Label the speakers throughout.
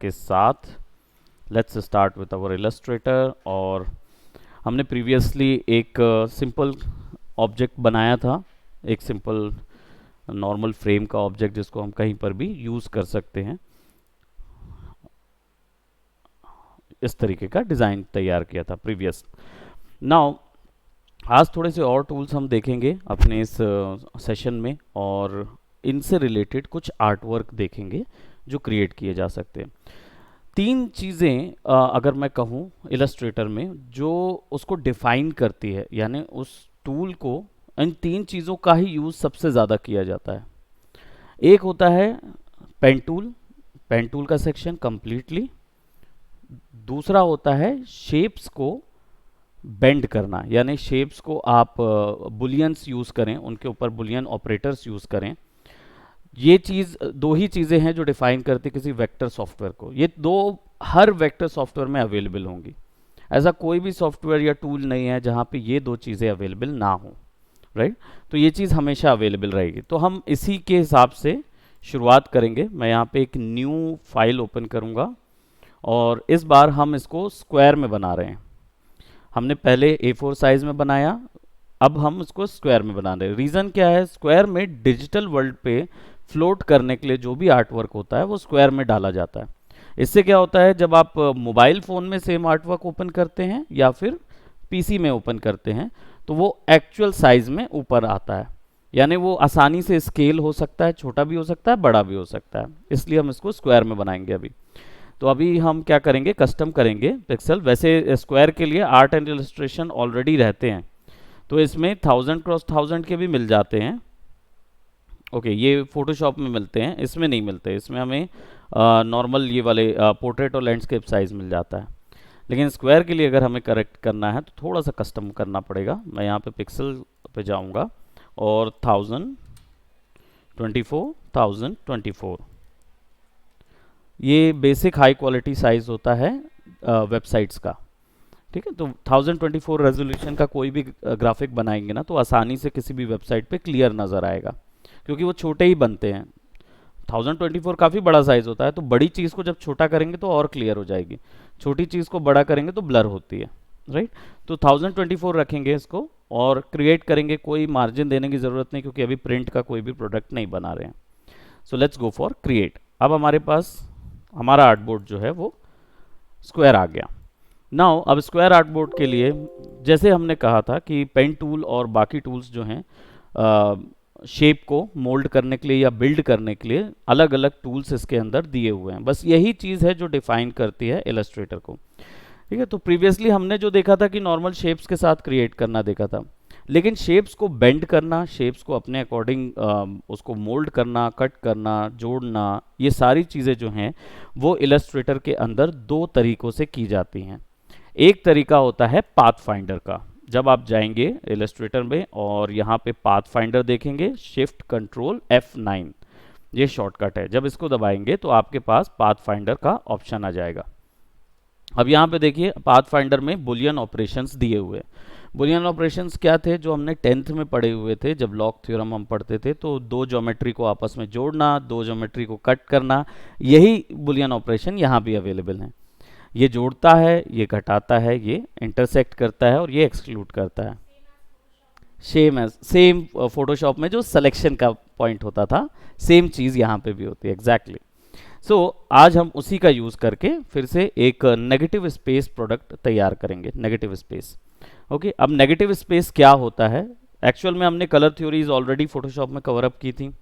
Speaker 1: के साथ let's start with our illustrator. और हमने प्रीवियसली एक सिंपल ऑब्जेक्ट बनाया था, एक सिंपल नॉर्मल फ्रेम का ऑब्जेक्ट जिसको हम कहीं पर भी यूज़ कर सकते हैं। इस तरीके का डिज़ाइन तैयार किया था प्रीवियस। नाउ आज थोड़े से और टूल्स हम देखेंगे अपने इस सेशन में, और इनसे रिलेटेड कुछ आर्ट वर्क देखेंगे जो क्रिएट किए जा सकते हैं। तीन चीज़ें अगर मैं कहूँ इलस्ट्रेटर में जो उसको डिफाइन करती है, यानी उस टूल को, इन तीन चीज़ों का ही यूज़ सबसे ज़्यादा किया जाता है। एक होता है पेन टूल, पेन टूल का सेक्शन कंप्लीटली। दूसरा होता है शेप्स को बेंड करना, यानी शेप्स को आप बुलियंस यूज़ करें, उनके ऊपर बुलियन ऑपरेटर्स यूज़ करें। ये चीज़, दो ही चीज़ें हैं जो डिफाइन करती किसी वेक्टर सॉफ्टवेयर को। ये दो हर वेक्टर सॉफ्टवेयर में अवेलेबल होंगी। ऐसा कोई भी सॉफ्टवेयर या टूल नहीं है जहाँ पे ये दो चीज़ें अवेलेबल ना हो, राइट। तो ये चीज़ हमेशा अवेलेबल रहेगी। तो हम इसी के हिसाब से शुरुआत करेंगे। मैं यहाँ पे एक न्यू फाइल ओपन करूँगा और इस बार हम इसको स्क्वायर में बना रहे हैं। हमने पहले A4 साइज में बनाया, अब हम इसको स्क्वायर में बना रहे हैं। रीज़न क्या है? स्क्वायर में डिजिटल वर्ल्ड पे फ्लोट करने के लिए जो भी आर्ट वर्क होता है वो स्क्वायर में डाला जाता है। इससे क्या होता है, जब आप मोबाइल फ़ोन में सेम आर्ट वर्क ओपन करते हैं या फिर पीसी में ओपन करते हैं तो वो एक्चुअल साइज़ में ऊपर आता है, यानी वो आसानी से स्केल हो सकता है, छोटा भी हो सकता है, बड़ा भी हो सकता है। इसलिए हम इसको स्क्वायर में बनाएंगे अभी। तो अभी हम क्या करेंगे, कस्टम करेंगे पिक्सल। वैसे स्क्वायर के लिए आर्ट एंड इलस्ट्रेशन ऑलरेडी रहते हैं, तो इसमें 1000 क्रॉस 1000 के भी मिल जाते हैं। ओके, ये फोटोशॉप में मिलते हैं, इसमें नहीं मिलते। इसमें हमें नॉर्मल ये वाले पोर्ट्रेट और लैंडस्केप साइज मिल जाता है। लेकिन स्क्वायर के लिए अगर हमें करेक्ट करना है तो थोड़ा सा कस्टम करना पड़ेगा। मैं यहाँ पे पिक्सल पे जाऊँगा और 1024 1024 ये बेसिक हाई क्वालिटी साइज होता है वेबसाइट्स का, ठीक है। तो 1024 रेजोल्यूशन का कोई भी ग्राफिक बनाएंगे ना तो आसानी से किसी भी वेबसाइट पे क्लियर नज़र आएगा, क्योंकि वो छोटे ही बनते हैं। 1024 काफ़ी बड़ा साइज होता है, तो बड़ी चीज़ को जब छोटा करेंगे तो और क्लियर हो जाएगी, छोटी चीज़ को बड़ा करेंगे तो ब्लर होती है, राइट। तो 1024 रखेंगे इसको और क्रिएट करेंगे। कोई मार्जिन देने की ज़रूरत नहीं, क्योंकि अभी प्रिंट का कोई भी प्रोडक्ट नहीं बना रहे हैं। So let's go for create. अब हमारे पास हमारा आर्टबोर्ड जो है वो स्क्वायर आ गया। नाउ अब स्क्वायर आर्टबोर्ड के लिए, जैसे हमने कहा था कि पेन टूल और बाकी टूल्स जो हैं शेप को मोल्ड करने के लिए या बिल्ड करने के लिए अलग अलग टूल्स इसके अंदर दिए हुए हैं। बस यही चीज़ है जो डिफाइन करती है इलस्ट्रेटर को, ठीक है। तो प्रीवियसली हमने जो देखा था कि नॉर्मल शेप्स के साथ क्रिएट करना देखा था, लेकिन शेप्स को बेंड करना, शेप्स को अपने अकॉर्डिंग उसको मोल्ड करना, कट करना, जोड़ना, ये सारी चीज़ें जो हैं वो इलस्ट्रेटर के अंदर दो तरीक़ों से की जाती हैं। एक तरीका होता है पाथ फाइंडर का। जब आप जाएंगे इलस्ट्रेटर में और यहाँ पे पाथ फाइंडर देखेंगे, शिफ्ट कंट्रोल F9 ये शॉर्टकट है। जब इसको दबाएंगे तो आपके पास पाथ फाइंडर का ऑप्शन आ जाएगा। अब यहाँ पे देखिए पाथ फाइंडर में बुलियन ऑपरेशंस दिए हुए हैं। बुलियन ऑपरेशंस क्या थे? जो हमने 10th में पढ़े हुए थे, जब लॉग थ्योरम हम पढ़ते थे, तो दो ज्योमेट्री को आपस में जोड़ना, दो ज्योमेट्री को कट करना, यही बुलियन ऑपरेशन यहाँ भी अवेलेबल हैं। ये जोड़ता है, ये घटाता है, ये इंटरसेक्ट करता है और ये एक्सक्लूड करता है। सेम फोटोशॉप में जो सिलेक्शन का पॉइंट होता था, सेम चीज़ यहाँ पे भी होती है, एग्जैक्टली। सो आज हम उसी का यूज़ करके फिर से एक नेगेटिव स्पेस प्रोडक्ट तैयार करेंगे। Negative space, okay. अब नेगेटिव स्पेस क्या होता है? एक्चुअल में हमने कलर थ्योरीज ऑलरेडी फोटोशॉप में कवर अप की थी,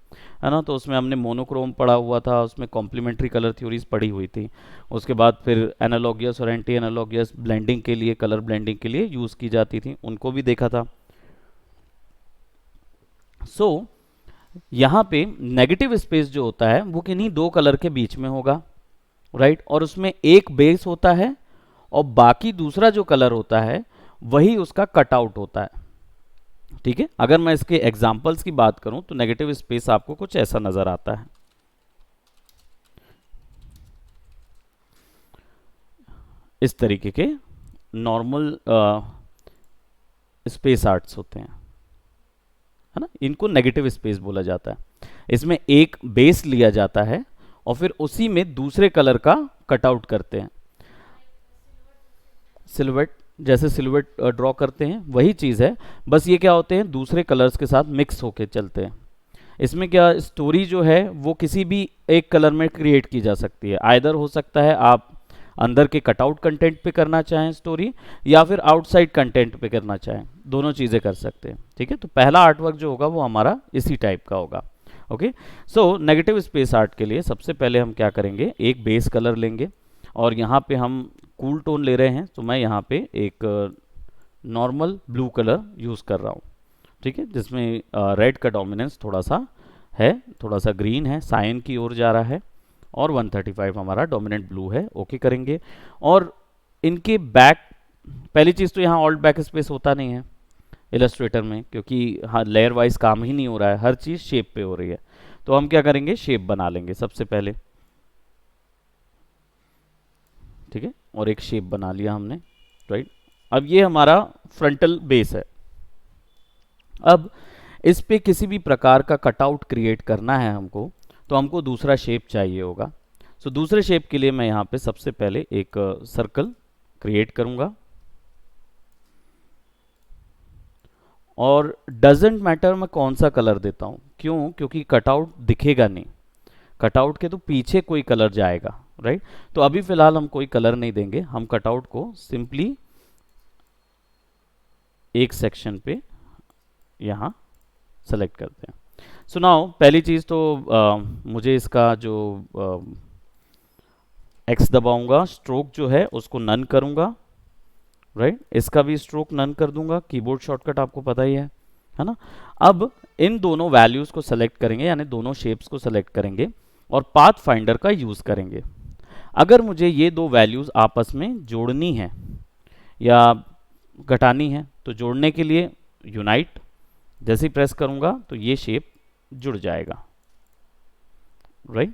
Speaker 1: है ना। तो उसमें हमने मोनोक्रोम पढ़ा हुआ था, उसमें कॉम्प्लीमेंट्री कलर थ्योरीज पढ़ी हुई थी। उसके बाद फिर एनालॉगियस और एंटी एनालॉगियस ब्लेंडिंग के लिए, कलर ब्लेंडिंग के लिए यूज़ की जाती थी, उनको भी देखा था। सो यहाँ पे नेगेटिव स्पेस जो होता है वो किन्हीं दो कलर के बीच में होगा, राइट। और उसमें एक बेस होता है और बाकी दूसरा जो कलर होता है वही उसका कटआउट होता है, ठीक है। अगर मैं इसके एग्जांपल्स की बात करूं तो नेगेटिव स्पेस आपको कुछ ऐसा नजर आता है। इस तरीके के नॉर्मल स्पेस आर्ट्स होते हैं, है ना। इनको नेगेटिव स्पेस बोला जाता है। इसमें एक बेस लिया जाता है और फिर उसी में दूसरे कलर का कटआउट करते हैं। सिलुएट, जैसे सिलुएट ड्रॉ करते हैं वही चीज़ है, बस ये क्या होते हैं दूसरे कलर्स के साथ मिक्स होके चलते हैं। इसमें क्या स्टोरी जो है वो किसी भी एक कलर में क्रिएट की जा सकती है। आइदर हो सकता है आप अंदर के कटआउट कंटेंट पे करना चाहें स्टोरी, या फिर आउटसाइड कंटेंट पे करना चाहें, दोनों चीज़ें कर सकते हैं। ठीक है, तो पहला आर्टवर्क जो होगा वो हमारा इसी टाइप का होगा। Okay, so negative space art के लिए सबसे पहले हम क्या करेंगे, एक बेस कलर लेंगे और यहाँ पे हम कूल टोन ले रहे हैं, तो मैं यहाँ पे एक नॉर्मल ब्लू कलर यूज़ कर रहा हूँ। ठीक है, जिसमें रेड का डोमिनेंस थोड़ा सा है, थोड़ा सा ग्रीन है, साइन की ओर जा रहा है, और 135 हमारा डोमिनेंट ब्लू है। ओके करेंगे, और इनके बैक, पहली चीज़ तो यहाँ ऑल्ट बैक स्पेस होता नहीं है इलस्ट्रेटर में, क्योंकि हाँ लेयर वाइज काम ही नहीं हो रहा है, हर चीज़ शेप पे हो रही है। तो हम क्या करेंगे, शेप बना लेंगे सबसे पहले। ठीक है, और एक शेप बना लिया हमने, राइट। अब ये हमारा फ्रंटल बेस है। अब इस पे किसी भी प्रकार का कटआउट क्रिएट करना है हमको, तो हमको दूसरा शेप चाहिए होगा। सो दूसरे शेप के लिए मैं यहाँ पे सबसे पहले एक सर्कल क्रिएट करूँगा, और डजेंट मैटर मैं कौन सा कलर देता हूँ, क्यों, क्योंकि कटआउट दिखेगा नहीं, कटआउट के तो पीछे कोई कलर जाएगा, राइट। तो अभी फिलहाल हम कोई कलर नहीं देंगे, हम कटआउट को सिंपली एक सेक्शन पे यहाँ सेलेक्ट करते हैं। सो नाउ पहली चीज़ तो मुझे इसका जो एक्स दबाऊंगा, स्ट्रोक जो है उसको नन करूंगा, राइट। इसका भी स्ट्रोक नन कर दूंगा, कीबोर्ड शॉर्टकट आपको पता ही है ना। अब इन दोनों वैल्यूज़ को सेलेक्ट करेंगे, यानी दोनों शेप्स को सेलेक्ट करेंगे और पाथ फाइंडर का यूज़ करेंगे। अगर मुझे ये दो वैल्यूज़ आपस में जोड़नी है या घटानी है, तो जोड़ने के लिए यूनाइट जैसे ही प्रेस करूंगा तो ये शेप जुड़ जाएगा, राइट।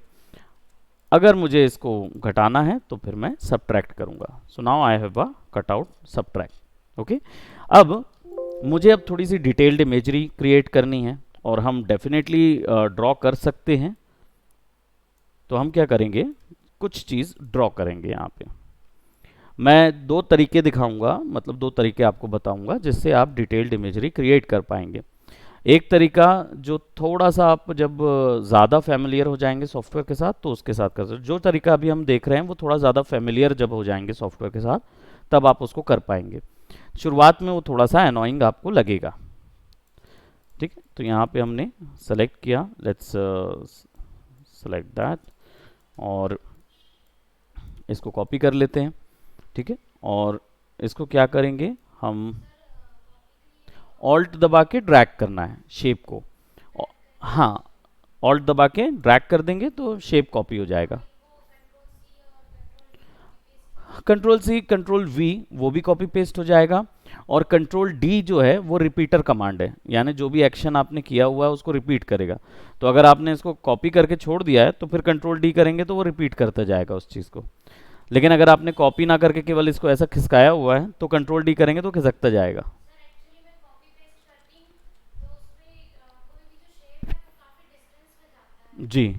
Speaker 1: अगर मुझे इसको घटाना है तो फिर मैं सबट्रैक्ट करूंगा। So now I have a cutout subtract. Okay, अब मुझे अब थोड़ी सी डिटेल्ड इमेजरी क्रिएट करनी है, और हम डेफिनेटली ड्रॉ कर सकते हैं। तो हम क्या करेंगे, कुछ चीज़ ड्रॉ करेंगे। यहाँ पे मैं दो तरीके दिखाऊंगा, मतलब दो तरीके आपको बताऊंगा जिससे आप डिटेल्ड इमेजरी क्रिएट कर पाएंगे। एक तरीका जो थोड़ा सा आप जब ज़्यादा फेमिलियर हो जाएंगे सॉफ्टवेयर के साथ तो उसके साथ कर सकते, जो तरीका अभी हम देख रहे हैं वो थोड़ा ज़्यादा फेमिलियर जब हो जाएंगे सॉफ्टवेयर के साथ तब आप उसको कर पाएंगे। शुरुआत में वो थोड़ा सा एनोइंग आपको लगेगा। ठीक है, तो यहाँ पे हमने सेलेक्ट किया, लेट्स सेलेक्ट दैट, और इसको कॉपी कर लेते हैं। ठीक है, और इसको क्या करेंगे, हम ऑल्ट दबा के ड्रैग करना है शेप को। हाँ, ऑल्ट दबा के ड्रैग कर देंगे तो शेप कॉपी हो जाएगा। कंट्रोल सी कंट्रोल वी वो भी कॉपी पेस्ट हो जाएगा, और कंट्रोल डी जो है वो रिपीटर कमांड है, यानी जो भी एक्शन आपने किया हुआ है उसको रिपीट करेगा। तो अगर आपने इसको कॉपी करके छोड़ दिया है तो फिर कंट्रोल डी करेंगे तो वो रिपीट करता जाएगा उस चीज़ को। लेकिन अगर आपने कॉपी ना करके केवल इसको ऐसा खिसकाया हुआ है तो कंट्रोल डी करेंगे तो खिसकता जाएगा। जी,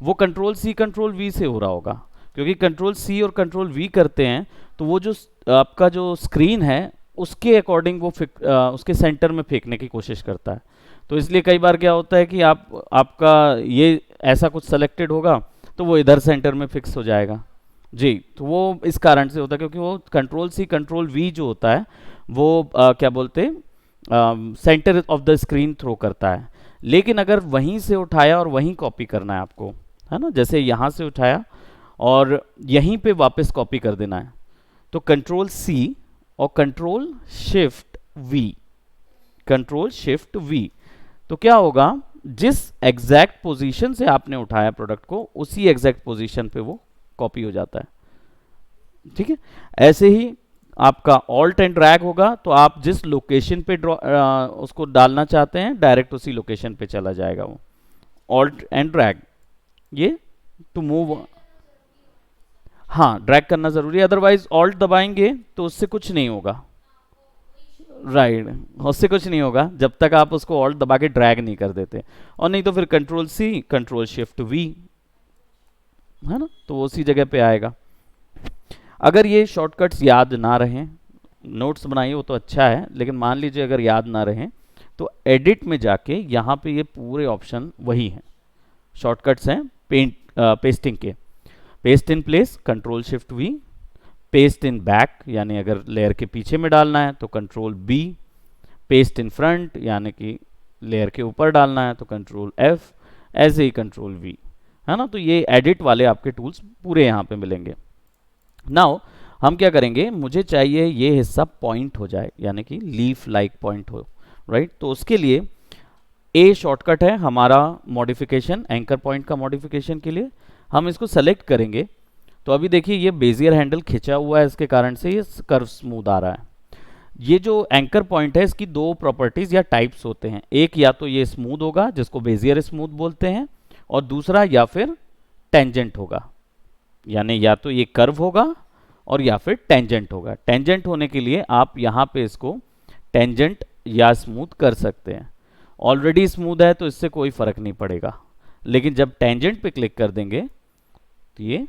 Speaker 1: वो कंट्रोल सी कंट्रोल वी से हो रहा होगा, क्योंकि कंट्रोल सी और कंट्रोल वी करते हैं तो वो जो आपका जो स्क्रीन है उसके अकॉर्डिंग वो उसके सेंटर में फेंकने की कोशिश करता है। तो इसलिए कई बार क्या होता है कि आपका ये ऐसा कुछ सेलेक्टेड होगा तो वो इधर सेंटर में फिक्स हो जाएगा। जी, तो वो इस कारण से होता है, क्योंकि वो कंट्रोल सी कंट्रोल वी जो होता है वो क्या बोलते हैं, centre of the screen throw करता है। लेकिन अगर वहीं से उठाया और वहीं कॉपी करना है आपको, है ना, जैसे यहाँ से उठाया और यहीं पे वापस कॉपी कर देना है, तो कंट्रोल सी और control shift we, control shift we, तो क्या होगा, जिस एग्जैक्ट पोजीशन से आपने उठाया प्रोडक्ट को उसी एग्जैक्ट पोजीशन पे वो कॉपी हो जाता है। ठीक है, ऐसे ही आपका ऑल्ट एंड ड्रैग होगा तो आप जिस लोकेशन पे उसको डालना चाहते हैं डायरेक्ट उसी लोकेशन पे चला जाएगा वो। ऑल्ट एंड ड्रैग ये टू मूव, हाँ ड्रैग करना जरूरी है, अदरवाइज ऑल्ट दबाएंगे तो उससे कुछ नहीं होगा। राइट, उससे कुछ नहीं होगा जब तक आप उसको ऑल्ट दबा के ड्रैग नहीं कर देते, और नहीं तो फिर control C control shift V, है ना, तो वो उसी जगह पे आएगा। अगर ये शॉर्टकट्स याद ना रहें, नोट्स बनाइए वो तो अच्छा है, लेकिन मान लीजिए अगर याद ना रहें तो एडिट में जाके यहाँ पे ये पूरे ऑप्शन वही हैं, शॉर्टकट्स हैं पेस्टिंग के। Paste in place control shift V, paste in back यानी अगर लेयर के पीछे में डालना है तो control B, paste in front यानी कि लेयर के ऊपर डालना है तो कंट्रोल एफ, ऐसे ही कंट्रोल वी, है ना। तो ये एडिट वाले आपके टूल्स पूरे यहाँ पे मिलेंगे। नाउ हम क्या करेंगे, मुझे चाहिए ये हिस्सा पॉइंट हो जाए यानी कि लीफ लाइक पॉइंट हो, राइट। तो उसके लिए ए शॉर्टकट है हमारा मॉडिफिकेशन, एंकर पॉइंट का मॉडिफिकेशन के लिए हम इसको सेलेक्ट करेंगे। तो अभी देखिए ये बेजियर हैंडल खिंचा हुआ है, इसके कारण से ये कर्व स्मूथ आ रहा है। ये जो एंकर पॉइंट है इसकी दो प्रॉपर्टीज या टाइप्स होते हैं, एक या तो ये स्मूथ होगा जिसको बेजियर स्मूथ बोलते हैं, और दूसरा या फिर टेंजेंट होगा, यानी या तो ये कर्व होगा और या फिर टेंजेंट होगा। टेंजेंट होने के लिए आप यहाँ पे इसको टेंजेंट या स्मूथ कर सकते हैं। ऑलरेडी स्मूथ है तो इससे कोई फर्क नहीं पड़ेगा, लेकिन जब टेंजेंट पे क्लिक कर देंगे तो ये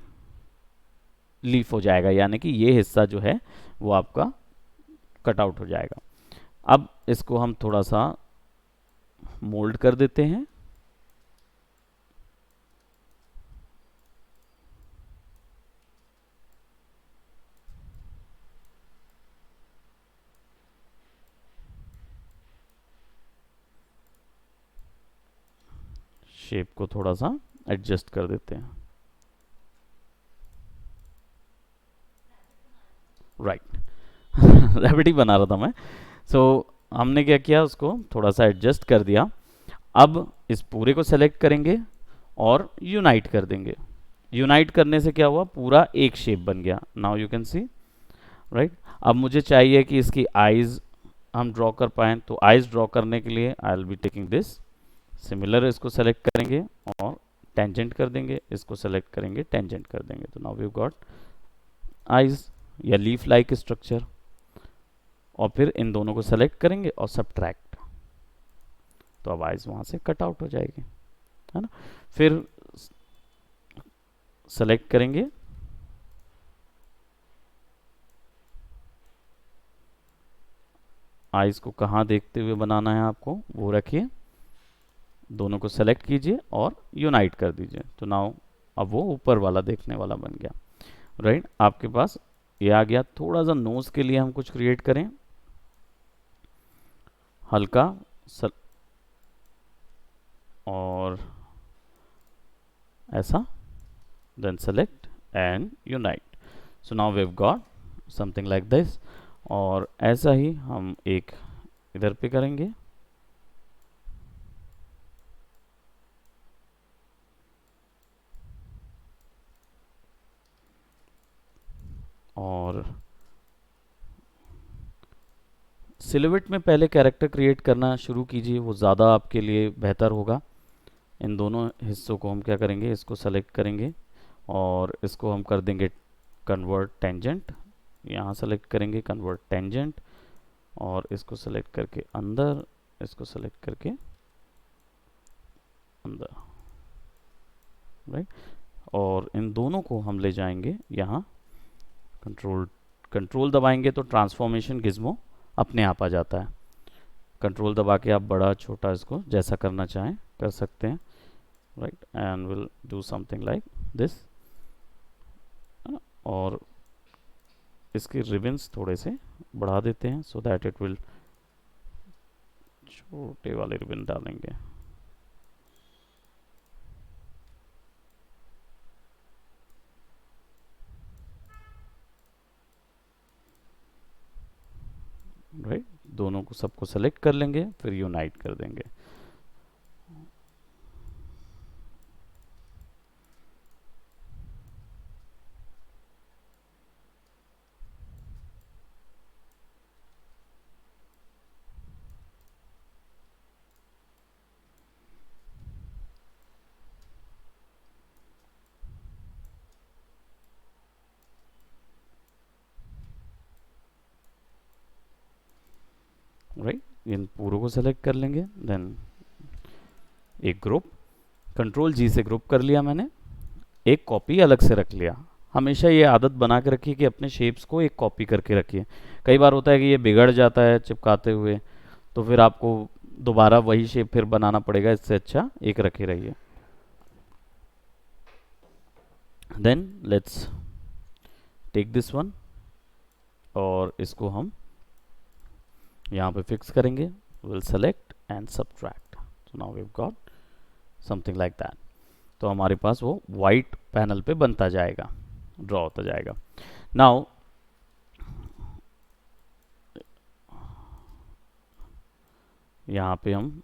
Speaker 1: लीफ हो जाएगा, यानी कि ये हिस्सा जो है वो आपका कट आउट हो जाएगा। अब इसको हम थोड़ा सा मोल्ड कर देते हैं। शेप को थोड़ा सा एडजस्ट कर देते हैं, राइट। रैबिट ही बना रहा था मैं। सो हमने क्या किया, उसको थोड़ा सा एडजस्ट कर दिया। अब इस पूरे को सेलेक्ट करेंगे और यूनाइट कर देंगे। यूनाइट करने से क्या हुआ, पूरा एक शेप बन गया। Now you can see, right. अब मुझे चाहिए कि इसकी आईज हम ड्रॉ कर पाएँ, तो आईज ड्रॉ करने के लिए I will be taking this similar, इसको सेलेक्ट करेंगे और टेंजेंट कर देंगे, इसको सेलेक्ट करेंगे टेंजेंट कर देंगे। तो नाउ वी गॉट आईज या लीफ लाइक स्ट्रक्चर। और फिर इन दोनों को सेलेक्ट करेंगे और सब्ट्रैक्ट, तो अब आइज वहां से कट आउट हो जाएगी, है ना। फिर सेलेक्ट करेंगे, आइज को कहाँ देखते हुए बनाना है आपको वो रखिए, दोनों को सेलेक्ट कीजिए और यूनाइट कर दीजिए। तो नाउ अब वो ऊपर वाला देखने वाला बन गया, राइट। आपके पास ये आ गया। थोड़ा सा नोज के लिए हम कुछ क्रिएट करें, हल्का और ऐसा, then select and unite. So now we've got something like this। और ऐसा ही हम एक इधर पे करेंगे, और सिलुएट में पहले कैरेक्टर क्रिएट करना शुरू कीजिए, वो ज़्यादा आपके लिए बेहतर होगा। इन दोनों हिस्सों को हम क्या करेंगे, इसको सेलेक्ट करेंगे और इसको हम कर देंगे कन्वर्ट टेंजेंट। यहाँ सेलेक्ट करेंगे कन्वर्ट टेंजेंट और इसको सेलेक्ट करके अंदर, इसको सेलेक्ट करके अंदर, राइट। और इन दोनों को हम ले जाएंगे यहाँ, कंट्रोल दबाएंगे तो ट्रांसफॉर्मेशन गिज्मो अपने आप आ जाता है। कंट्रोल दबा के आप बड़ा छोटा इसको जैसा करना चाहें कर सकते हैं, right. And will do something like this. और इसके रिबन्स थोड़े से बढ़ा देते हैं सो दैट इट विल, छोटे वाले रिबन डालेंगे, राइट। दोनों को सबको सेलेक्ट कर लेंगे, फिर यूनाइट कर देंगे। राइट, इन पूरों को सेलेक्ट कर लेंगे, देन एक ग्रुप, कंट्रोल जी से ग्रुप कर लिया मैंने। एक कॉपी अलग से रख लिया। हमेशा ये आदत बना के रखिए कि अपने शेप्स को एक कॉपी करके रखिए। कई बार होता है कि ये बिगड़ जाता है चिपकाते हुए, तो फिर आपको दोबारा वही शेप फिर बनाना पड़ेगा, इससे अच्छा एक रखे रहिए। Then let's take this one और इसको हम यहाँ पे फिक्स करेंगे। Will select and subtract, so now we have got something like that. तो हमारे पास वो वाइट पैनल पे बनता जाएगा, ड्रॉ होता जाएगा। नाउ यहाँ पे हम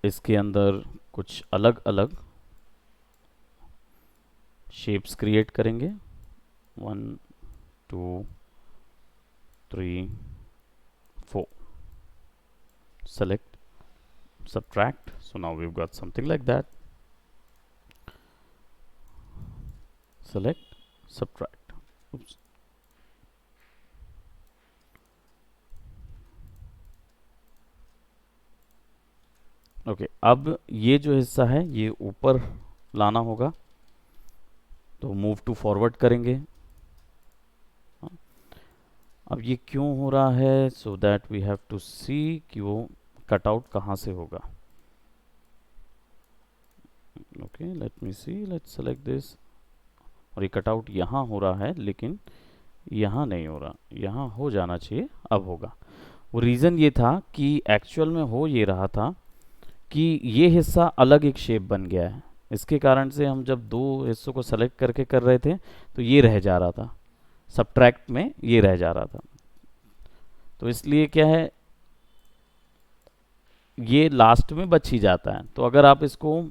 Speaker 1: इसके अंदर कुछ अलग अलग शेप्स क्रिएट करेंगे। 1 2 3 4, select, subtract, so now we've got something like that. Select, subtract. Oops. Okay अब ये जो हिस्सा है ये ऊपर लाना होगा, तो मूव टू फॉरवर्ड करेंगे। हाँ, अब ये क्यों हो रहा है, so that we have to see कि वो कटआउट कहाँ से होगा। Okay let me see, let's select this, और ये कटआउट यहाँ हो रहा है लेकिन यहाँ नहीं हो रहा, यहाँ हो जाना चाहिए, अब होगा। वो रीज़न ये था कि एक्चुअल में हो ये रहा था कि ये हिस्सा अलग एक शेप बन गया है, इसके कारण से हम जब दो हिस्सों को सेलेक्ट करके कर रहे थे तो ये रह जा रहा था, सब्ट्रैक्ट में ये रह जा रहा था। तो इसलिए क्या है, ये लास्ट में बच ही जाता है। तो अगर आप इसको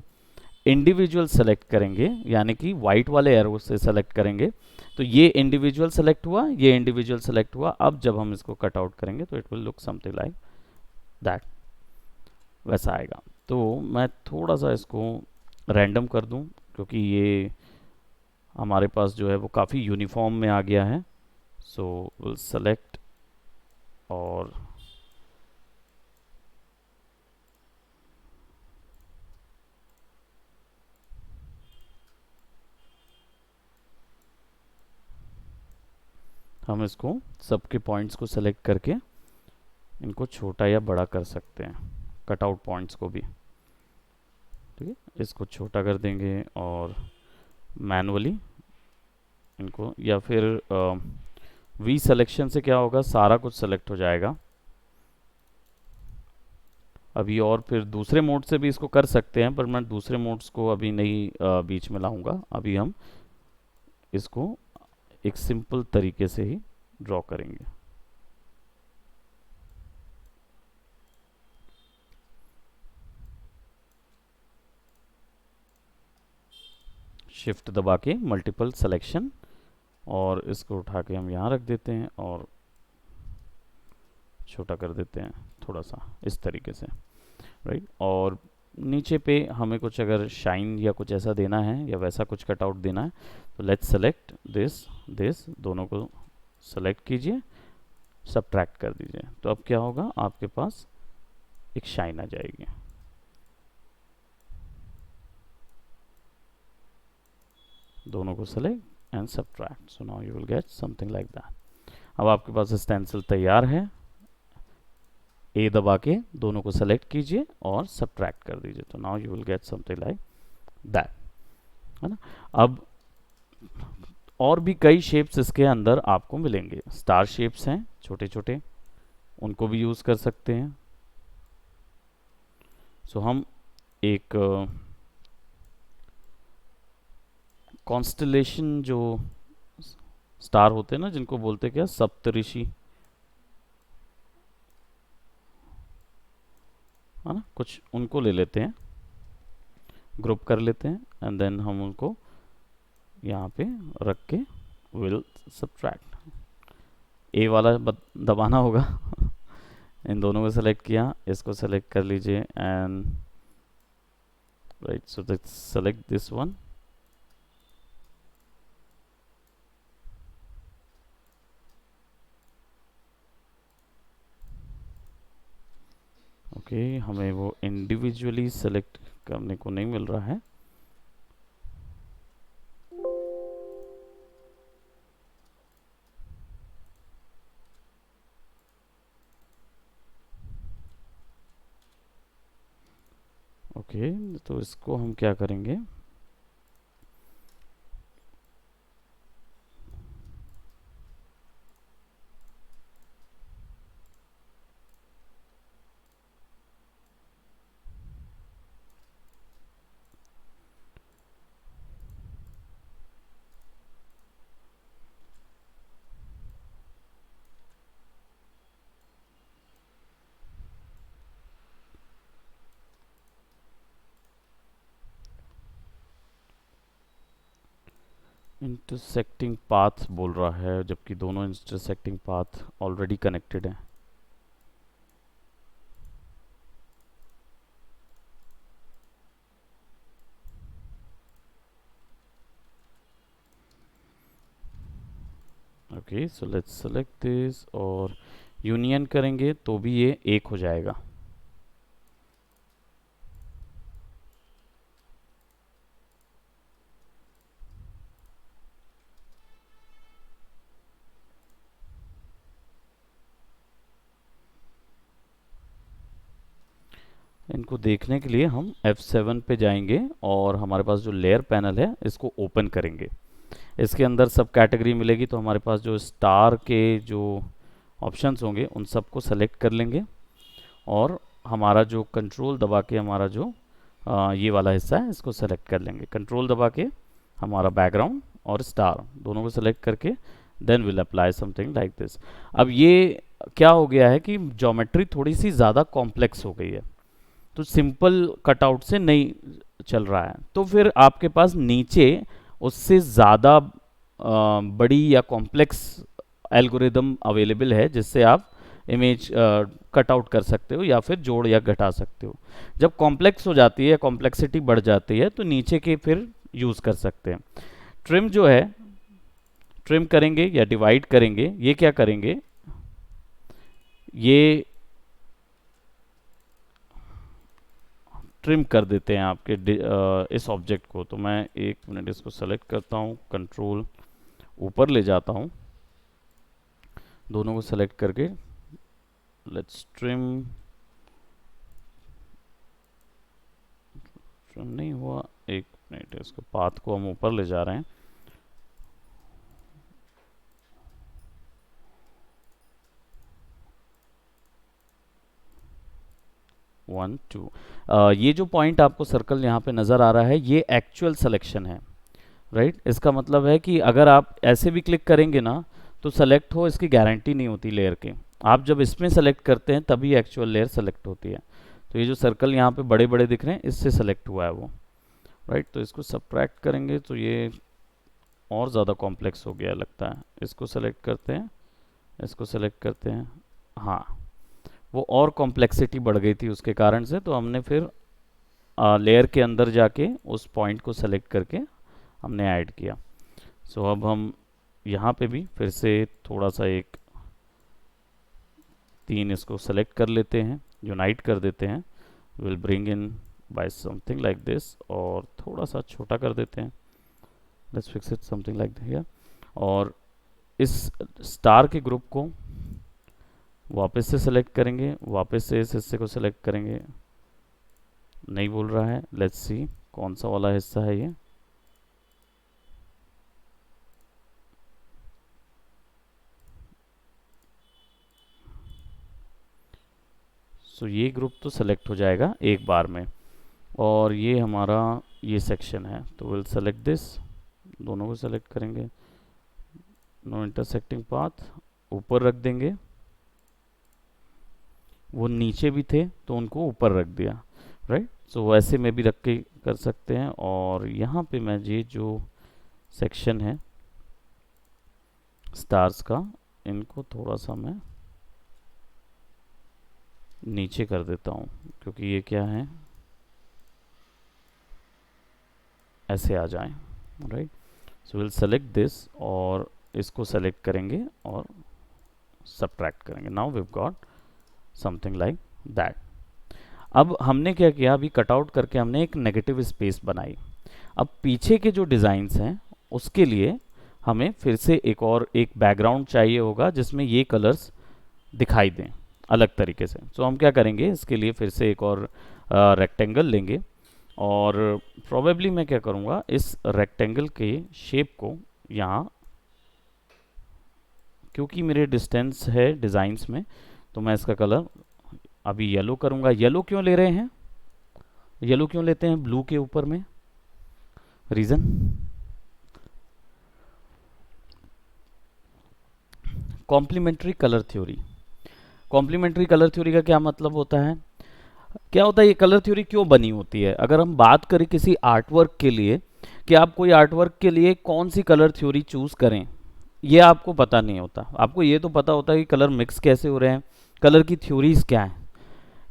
Speaker 1: इंडिविजुअल सेलेक्ट करेंगे, यानी कि वाइट वाले एरो से सेलेक्ट करेंगे, तो ये इंडिविजुअल सेलेक्ट हुआ, ये इंडिविजुअल सेलेक्ट हुआ। अब जब हम इसको कट आउट करेंगे तो it will look something like that, वैसा आएगा। तो मैं थोड़ा सा इसको रैंडम कर दूं, क्योंकि ये हमारे पास जो है वो काफ़ी यूनिफॉर्म में आ गया है। सो विल सेलेक्ट और हम इसको सबके पॉइंट्स को सेलेक्ट करके इनको छोटा या बड़ा कर सकते हैं, कटआउट पॉइंट्स को भी। ठीक है, इसको छोटा कर देंगे और मैनुअली इनको, या फिर वी सिलेक्शन से क्या होगा, सारा कुछ सेलेक्ट हो जाएगा। अभी और फिर दूसरे मोड से भी इसको कर सकते हैं, पर मैं दूसरे मोड्स को अभी नहीं बीच में लाऊंगा। अभी हम इसको एक सिंपल तरीके से ही ड्रॉ करेंगे। शिफ्ट दबा के मल्टीपल सिलेक्शन, और इसको उठा के हम यहाँ रख देते हैं और छोटा कर देते हैं थोड़ा सा इस तरीके से, राइट। और नीचे पे हमें कुछ अगर शाइन या कुछ ऐसा देना है या वैसा कुछ कटआउट देना है, तो लेट्स सेलेक्ट दिस दिस, दोनों को सेलेक्ट कीजिए, सब्ट्रैक्ट कर दीजिए। तो अब क्या होगा, आपके पास एक शाइन आ जाएगी। दोनों को select and subtract, so now you will get something like that. अब आपके पास स्टेंसिल तैयार है। ए दबा के दोनों को सेलेक्ट कीजिए और सब्ट्रैक्ट कर दीजिए, तो now you will get something like that, है ना। अब और भी कई शेप्स इसके अंदर आपको मिलेंगे। स्टार शेप्स हैं छोटे छोटे, उनको भी यूज़ कर सकते हैं। सो हम एक कॉन्स्टलेशन जो स्टार होते हैं ना, जिनको बोलते क्या, सप्तऋषि, है ना, कुछ उनको ले लेते हैं, ग्रुप कर लेते हैं, एंड देन हम उनको यहाँ पे रख के विल सब्ट्रैक्ट। ए वाला दबाना होगा इन दोनों को सेलेक्ट किया, इसको सेलेक्ट कर लीजिए and right, so select this one, okay. हमें वो इंडिविजुअली सेलेक्ट करने को नहीं मिल रहा है, ओके, तो इसको हम क्या करेंगे, इंटरसेक्टिंग पाथ बोल रहा है, जबकि दोनों इंटरसेक्टिंग पाथ ऑलरेडी कनेक्टेड हैं। Okay, so let's select this और यूनियन करेंगे तो भी ये एक हो जाएगा। इनको देखने के लिए हम F7 पे जाएंगे और हमारे पास जो लेयर पैनल है इसको ओपन करेंगे। इसके अंदर सब कैटेगरी मिलेगी, तो हमारे पास जो स्टार के जो ऑप्शंस होंगे उन सबको सेलेक्ट कर लेंगे और हमारा जो कंट्रोल दबा के हमारा जो ये वाला हिस्सा है इसको सेलेक्ट कर लेंगे। कंट्रोल दबा के हमारा बैकग्राउंड और स्टार दोनों को सेलेक्ट करके then will apply something like this. अब ये क्या हो गया है कि ज्योमेट्री थोड़ी सी ज़्यादा कॉम्प्लेक्स हो गई है, तो सिंपल कटआउट से नहीं चल रहा है, तो फिर आपके पास नीचे उससे ज़्यादा बड़ी या कॉम्प्लेक्स एल्गोरिदम अवेलेबल है जिससे आप इमेज कट आउट कर सकते हो या फिर जोड़ या घटा सकते हो। जब कॉम्प्लेक्स हो जाती है, कॉम्प्लेक्सिटी बढ़ जाती है, तो नीचे के फिर यूज़ कर सकते हैं। ट्रिम जो है, ट्रिम करेंगे या डिवाइड करेंगे, ये क्या करेंगे, ये ट्रिम कर देते हैं आपके इस ऑब्जेक्ट को। तो मैं एक मिनट इसको सेलेक्ट करता हूँ, कंट्रोल ऊपर ले जाता हूँ, दोनों को सेलेक्ट करके लेट्स ट्रिम। ट्रिम नहीं हुआ, एक मिनट, इसको पाथ को हम ऊपर ले जा रहे हैं। वन टू, ये जो पॉइंट आपको सर्कल यहाँ पे नज़र आ रहा है ये एक्चुअल सिलेक्शन है, राइट। इसका मतलब है कि अगर आप ऐसे भी क्लिक करेंगे ना तो सेलेक्ट हो इसकी गारंटी नहीं होती लेयर की। आप जब इसमें सेलेक्ट करते हैं तभी एक्चुअल लेयर सेलेक्ट होती है। तो ये जो सर्कल यहाँ पे बड़े बड़े दिख रहे हैं इससे सेलेक्ट हुआ है वो, राइट। तो इसको सब्ट्रैक्ट करेंगे तो ये और ज़्यादा कॉम्प्लेक्स हो गया लगता है। इसको सेलेक्ट करते हैं, इसको सेलेक्ट करते हैं, हाँ वो और कॉम्प्लेक्सिटी बढ़ गई थी उसके कारण से, तो हमने फिर लेयर के अंदर जाके उस पॉइंट को सेलेक्ट करके हमने ऐड किया। सो अब हम यहाँ पे भी फिर से थोड़ा सा एक 3 इसको सेलेक्ट कर लेते हैं, यूनाइट कर देते हैं, will bring in by something like this, और थोड़ा सा छोटा कर देते हैं, let's fix it something like here. और इस स्टार के ग्रुप को वापस से सेलेक्ट करेंगे, वापस से इस हिस्से को सेलेक्ट करेंगे, नहीं बोल रहा है, लेट्स सी कौन सा वाला हिस्सा है ये। सो ये ग्रुप तो सेलेक्ट हो जाएगा एक बार में, और ये हमारा ये सेक्शन है, तो विल सेलेक्ट दिस, दोनों को सेलेक्ट करेंगे, नो इंटरसेक्टिंग पाथ ऊपर रख देंगे, वो नीचे भी थे तो उनको ऊपर रख दिया, राइट। सो वैसे में भी रख के कर सकते हैं। और यहाँ पे मैं ये जो सेक्शन है स्टार्स का, इनको थोड़ा सा मैं नीचे कर देता हूँ, क्योंकि ये क्या है ऐसे आ जाएं, right. So will select this और इसको सेलेक्ट करेंगे और सब्ट्रैक्ट करेंगे। Now we have got something like that. अब हमने क्या किया, अभी कटआउट करके हमने एक नेगेटिव स्पेस बनाई। अब पीछे के जो डिज़ाइंस हैं उसके लिए हमें फिर से एक बैकग्राउंड चाहिए होगा जिसमें ये कलर्स दिखाई दें अलग तरीके से। सो हम क्या करेंगे, इसके लिए फिर से एक और रेक्टेंगल लेंगे और प्रोबेबली मैं क्या करूँगा, इस रेक्टेंगल के शेप को यहाँ, क्योंकि मेरे डिस्टेंस है डिज़ाइंस में, तो मैं इसका कलर अभी येलो करूँगा। येलो क्यों ले रहे हैं, येलो क्यों लेते हैं ब्लू के ऊपर में, reason, complementary colour theory. Complementary colour theory का क्या मतलब होता है, क्या होता है, ये कलर थ्योरी क्यों बनी होती है। अगर हम बात करें किसी आर्टवर्क के लिए कि आप कोई आर्टवर्क के लिए कौन सी कलर थ्योरी चूज करें, ये आपको पता नहीं होता। आपको ये तो पता होता है कि कलर मिक्स कैसे हो रहे हैं, कलर की थ्योरीज क्या है,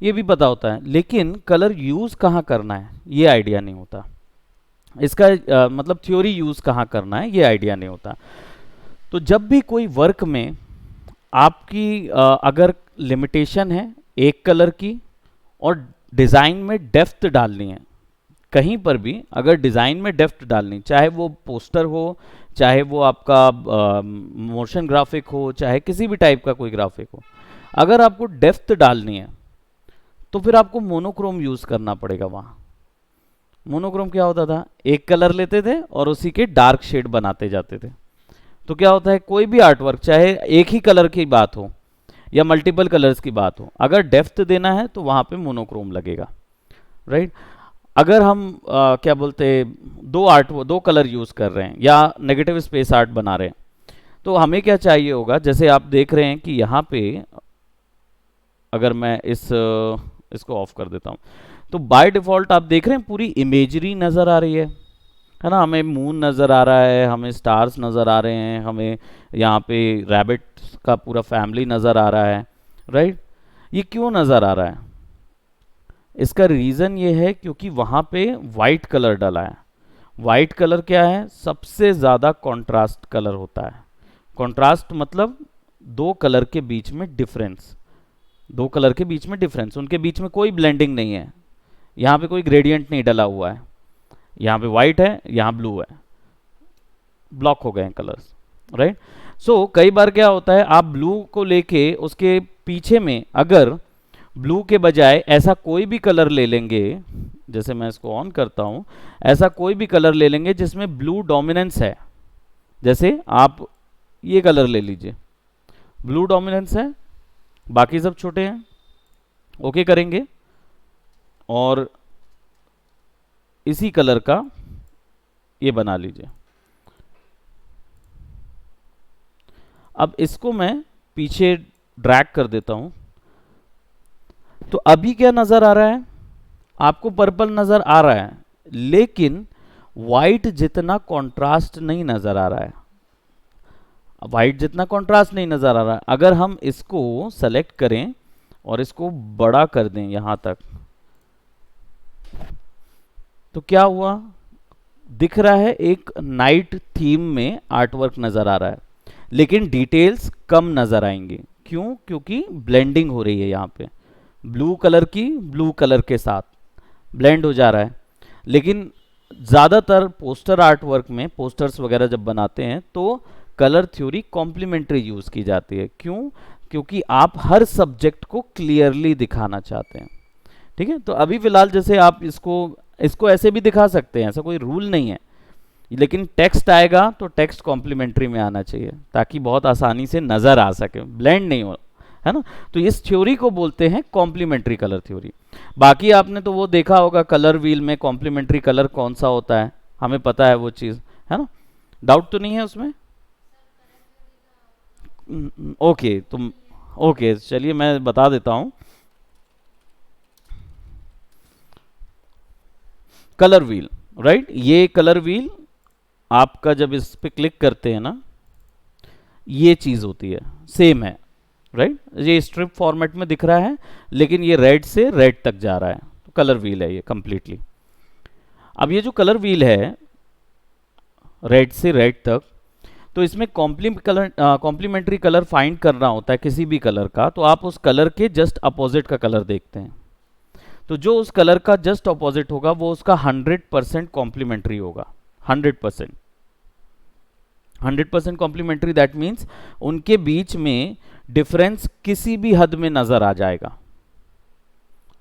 Speaker 1: ये भी पता होता है, लेकिन कलर यूज कहाँ करना है ये आइडिया नहीं होता। इसका मतलब थ्योरी यूज कहाँ करना है ये आइडिया नहीं होता। तो जब भी कोई वर्क में आपकी अगर लिमिटेशन है एक कलर की और डिज़ाइन में डेप्थ डालनी है, कहीं पर भी अगर डिज़ाइन में डेप्थ डालनी, चाहे वो पोस्टर हो, चाहे वो आपका मोशन ग्राफिक हो, चाहे किसी भी टाइप का कोई ग्राफिक हो, अगर आपको डेप्थ डालनी है तो फिर आपको मोनोक्रोम यूज़ करना पड़ेगा। वहाँ मोनोक्रोम क्या होता था, एक कलर लेते थे और उसी के डार्क शेड बनाते जाते थे। तो क्या होता है, कोई भी आर्टवर्क चाहे एक ही कलर की बात हो या मल्टीपल कलर्स की बात हो, अगर डेप्थ देना है तो वहाँ पे मोनोक्रोम लगेगा, राइट। अगर हम क्या बोलते, दो कलर यूज़ कर रहे हैं या नेगेटिव स्पेस आर्ट बना रहे हैं, तो हमें क्या चाहिए होगा, जैसे आप देख रहे हैं कि यहाँ पे अगर मैं इसको ऑफ कर देता हूँ, तो बाय डिफ़ॉल्ट आप देख रहे हैं पूरी इमेजरी नज़र आ रही है ना। हमें मून नज़र आ रहा है, हमें स्टार्स नज़र आ रहे हैं, हमें यहाँ पे रैबिट का पूरा फैमिली नज़र आ रहा है, राइट। ये क्यों नज़र आ रहा है, इसका रीज़न ये है क्योंकि वहाँ पे वाइट कलर डला है। वाइट कलर क्या है, सबसे ज़्यादा कॉन्ट्रास्ट कलर होता है। कॉन्ट्रास्ट मतलब दो कलर के बीच में डिफरेंस, दो कलर के बीच में डिफरेंस, उनके बीच में कोई ब्लेंडिंग नहीं है, यहाँ पे कोई ग्रेडियंट नहीं डला हुआ है, यहाँ पे वाइट है, यहाँ ब्लू है, ब्लॉक हो गए हैं कलर्स, राइट। सो कई बार क्या होता है, आप ब्लू को लेके उसके पीछे में अगर ब्लू के बजाय ऐसा कोई भी कलर ले लेंगे, जैसे मैं इसको ऑन करता हूँ, ऐसा कोई भी कलर ले लेंगे जिसमें ब्लू डोमिनेंस है, जैसे आप ये कलर ले लीजिए, ब्लू डोमिनेंस है, बाकी सब छोटे हैं, ओके करेंगे और इसी कलर का ये बना लीजिए। अब इसको मैं पीछे ड्रैग कर देता हूं, तो अभी क्या नजर आ रहा है, आपको पर्पल नजर आ रहा है, लेकिन वाइट जितना कंट्रास्ट नहीं नजर आ रहा है, वाइट जितना कंट्रास्ट नहीं नजर आ रहा है। अगर हम इसको सेलेक्ट करें और इसको बड़ा कर दें यहां तक, तो क्या हुआ, दिख रहा है एक नाइट थीम में आर्टवर्क नजर आ रहा है, लेकिन डिटेल्स कम नजर आएंगी। क्यों, क्योंकि ब्लेंडिंग हो रही है, यहाँ पे ब्लू कलर की ब्लू कलर के साथ ब्लेंड हो जा रहा है। लेकिन ज़्यादातर पोस्टर आर्ट वर्क में, पोस्टर्स वगैरह जब बनाते हैं तो कलर थ्योरी कॉम्प्लीमेंट्री यूज़ की जाती है। क्यों, क्योंकि आप हर सब्जेक्ट को क्लियरली दिखाना चाहते हैं, ठीक है। तो अभी फिलहाल जैसे आप इसको ऐसे भी दिखा सकते हैं, ऐसा कोई रूल नहीं है, लेकिन टेक्स्ट आएगा तो टेक्स्ट कॉम्प्लीमेंट्री में आना चाहिए ताकि बहुत आसानी से नज़र आ सके, ब्लेंड नहीं हो, है ना। तो इस थ्योरी को बोलते हैं कॉम्प्लीमेंट्री कलर थ्योरी। बाकी आपने तो वो देखा होगा कलर व्हील में कॉम्प्लीमेंट्री कलर कौन सा होता है, हमें पता है वो चीज़, है ना, डाउट तो नहीं है उसमें। ओके, तुम ओके, चलिए मैं बता देता हूँ। कलर व्हील, राइट, ये कलर व्हील आपका जब इस पे क्लिक करते हैं ना, ये चीज़ होती है, सेम है, राइट। ये स्ट्रिप फॉर्मेट में दिख रहा है, लेकिन ये रेड से रेड तक जा रहा है, तो कलर व्हील है ये कंप्लीटली। अब ये जो कलर व्हील है रेड से रेड तक, तो इसमें कॉम्प्लीमेंट्री कलर फाइंड करना होता है किसी भी कलर का, तो आप उस कलर के जस्ट अपोजिट का कलर देखते हैं। तो जो उस कलर का जस्ट अपोजिट होगा वो उसका 100% कॉम्प्लीमेंट्री होगा, 100%। 100% कॉम्प्लीमेंट्री दैट मीन्स उनके बीच में डिफरेंस किसी भी हद में नजर आ जाएगा,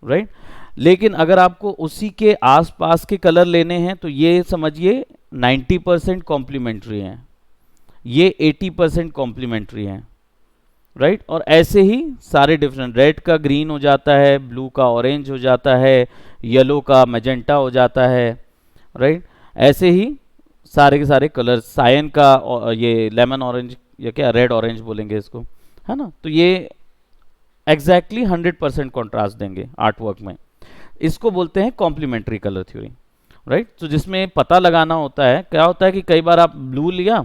Speaker 1: राइट। लेकिन अगर आपको उसी के आसपास के कलर लेने हैं तो ये समझिए 90% कॉम्प्लीमेंट्री हैं, ये 80% कॉम्प्लीमेंट्री हैं, राइट। और ऐसे ही सारे डिफरेंट, रेड का ग्रीन हो जाता है, ब्लू का ऑरेंज हो जाता है, येलो का मैजेंटा हो जाता है, राइट। ऐसे ही सारे के सारे कलर, सायन का ये लेमन ऑरेंज या क्या रेड ऑरेंज बोलेंगे इसको, है ना। तो ये एग्जैक्टली 100% कॉन्ट्रास्ट देंगे आर्ट वर्क में। इसको बोलते हैं कॉम्प्लीमेंट्री कलर थ्योरी, राइट। तो जिसमें पता लगाना होता है, क्या होता है कि कई बार आप ब्लू लिया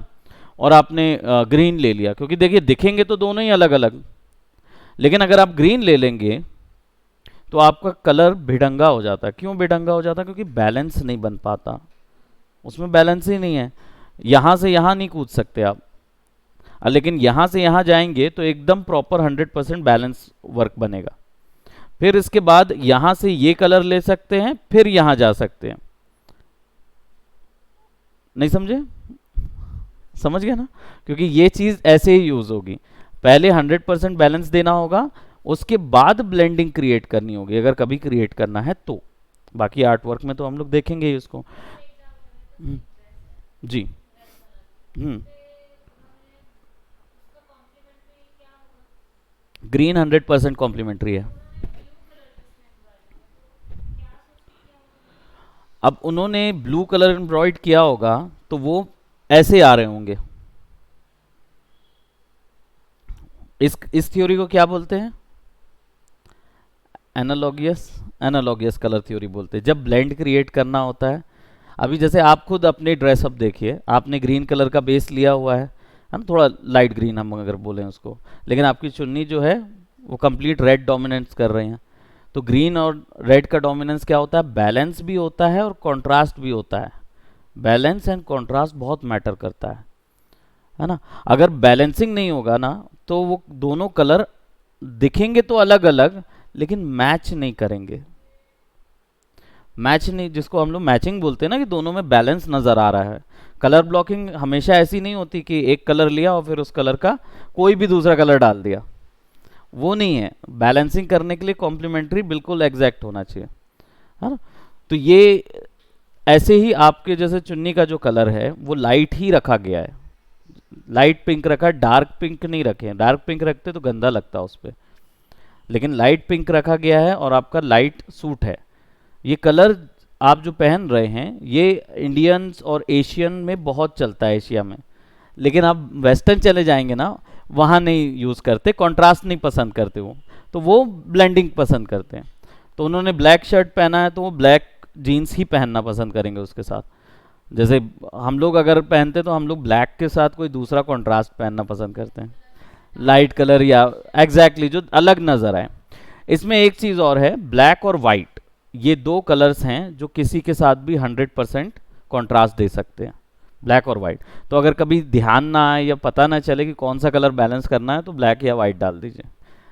Speaker 1: और आपने ग्रीन ले लिया, क्योंकि देखिए दिखेंगे तो दोनों ही अलग अलग, लेकिन अगर आप ग्रीन ले लेंगे तो आपका कलर भिड़ंगा हो जाता है। क्यों भिड़ंगा हो जाता है? क्योंकि बैलेंस नहीं बन पाता, उसमें बैलेंस ही नहीं है। यहाँ से यहाँ नहीं कूद सकते आप, लेकिन यहाँ से यहाँ जाएंगे तो एकदम प्रॉपर 100% बैलेंस वर्क बनेगा। फिर इसके बाद यहाँ से ये कलर ले सकते हैं, फिर यहाँ जा सकते हैं। नहीं समझे? समझ गया ना? क्योंकि ये चीज़ ऐसे ही यूज़ होगी, पहले 100% बैलेंस देना होगा, उसके बाद ब्लेंडिंग क्रिएट करनी होगी, अगर कभी क्रिएट करना है तो। बाकी आर्ट वर्क में तो हम लोग देखेंगे ही उसको। जी। ग्रीन 100% कॉम्प्लीमेंट्री है। अब उन्होंने ब्लू कलर एम्ब्रॉयड किया होगा तो वो ऐसे आ रहे होंगे। इस थ्योरी को क्या बोलते हैं? एनालॉगियस कलर थ्योरी बोलते हैं। जब ब्लेंड क्रिएट करना होता है, अभी जैसे आप खुद अपने ड्रेसअप देखिए, आपने ग्रीन कलर का बेस लिया हुआ है ना, थोड़ा लाइट ग्रीन हम अगर बोलें उसको, लेकिन आपकी चुन्नी जो है वो कंप्लीट रेड डोमिनेंस कर रहे हैं। तो ग्रीन और रेड का डोमिनेंस क्या होता है? बैलेंस भी होता है और कॉन्ट्रास्ट भी होता है। बैलेंस एंड कॉन्ट्रास्ट बहुत मैटर करता है ना। अगर बैलेंसिंग नहीं होगा ना तो वो दोनों कलर दिखेंगे तो अलग अलग, लेकिन मैच नहीं करेंगे। मैच नहीं, जिसको हम लोग मैचिंग बोलते हैं ना, कि दोनों में बैलेंस नज़र आ रहा है। कलर ब्लॉकिंग हमेशा ऐसी नहीं होती कि एक कलर लिया और फिर उस कलर का कोई भी दूसरा कलर डाल दिया, वो नहीं है। बैलेंसिंग करने के लिए कॉम्प्लीमेंट्री बिल्कुल एग्जैक्ट होना चाहिए, है ना। तो ये ऐसे ही आपके जैसे चुन्नी का जो कलर है वो लाइट ही रखा गया है, लाइट पिंक रखा है, डार्क पिंक नहीं रखे हैं। डार्क पिंक रखते तो गंदा लगता उस पर, लेकिन लाइट पिंक रखा गया है और आपका लाइट सूट है। ये कलर आप जो पहन रहे हैं ये इंडियंस और एशियन में बहुत चलता है, एशिया में, लेकिन आप वेस्टर्न चले जाएंगे ना, वहाँ नहीं यूज़ करते, कॉन्ट्रास्ट नहीं पसंद करते वो, तो वो ब्लेंडिंग पसंद करते हैं। तो उन्होंने ब्लैक शर्ट पहना है तो वो ब्लैक जीन्स ही पहनना पसंद करेंगे उसके साथ। जैसे हम लोग अगर पहनते तो हम लोग ब्लैक के साथ कोई दूसरा कॉन्ट्रास्ट पहनना पसंद करते हैं, लाइट कलर या एग्जैक्टली जो अलग नज़र आए। इसमें एक चीज़ और है, ब्लैक और वाइट, ये दो कलर्स हैं जो किसी के साथ भी 100% कॉन्ट्रास्ट दे सकते हैं, ब्लैक और वाइट। तो अगर कभी ध्यान ना आए या पता ना चले कि कौन सा कलर बैलेंस करना है तो ब्लैक या वाइट डाल दीजिए,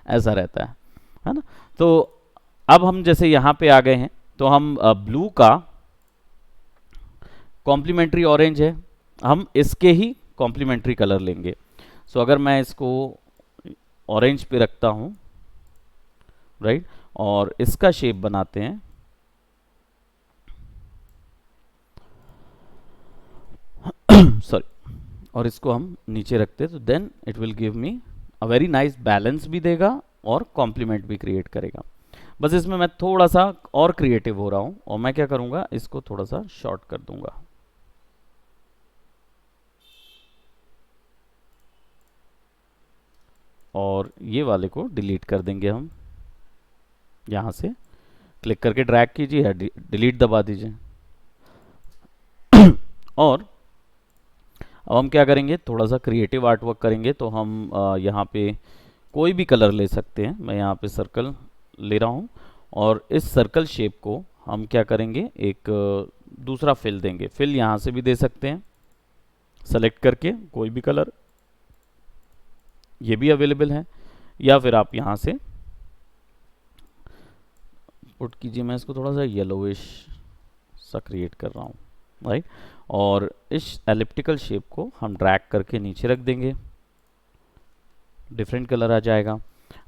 Speaker 1: ऐसा रहता है ना। तो अब हम जैसे यहाँ पे आ गए हैं तो हम ब्लू का कॉम्प्लीमेंट्री ऑरेंज है, हम इसके ही कॉम्प्लीमेंट्री कलर लेंगे। सो अगर मैं इसको ऑरेंज पे रखता हूँ, राइट, और इसका शेप बनाते हैं, सॉरी, और इसको हम नीचे रखते हैं, तो then it will give me a very nice balance भी देगा और कॉम्प्लीमेंट भी क्रिएट करेगा। बस इसमें मैं थोड़ा सा और क्रिएटिव हो रहा हूँ, और मैं क्या करूँगा, इसको थोड़ा सा शॉर्ट कर दूंगा। और ये वाले को डिलीट कर देंगे हम, यहाँ से क्लिक करके ड्रैग कीजिए, डिलीट दबा दीजिए। और अब हम क्या करेंगे, थोड़ा सा क्रिएटिव आर्ट वर्क करेंगे। तो हम यहाँ पे कोई भी कलर ले सकते हैं, मैं यहाँ पे सर्कल ले रहा हूँ, और इस सर्कल शेप को हम क्या करेंगे, एक दूसरा फिल देंगे। फिल यहाँ से भी दे सकते हैं, सेलेक्ट करके कोई भी कलर, ये भी अवेलेबल है, या फिर आप यहाँ से पुट कीजिए। मैं इसको थोड़ा सा येलोइश सा क्रिएट कर रहा हूँ, राइट। और इस एलिप्टिकल शेप को हम ड्रैग करके नीचे रख देंगे, डिफरेंट कलर आ जाएगा।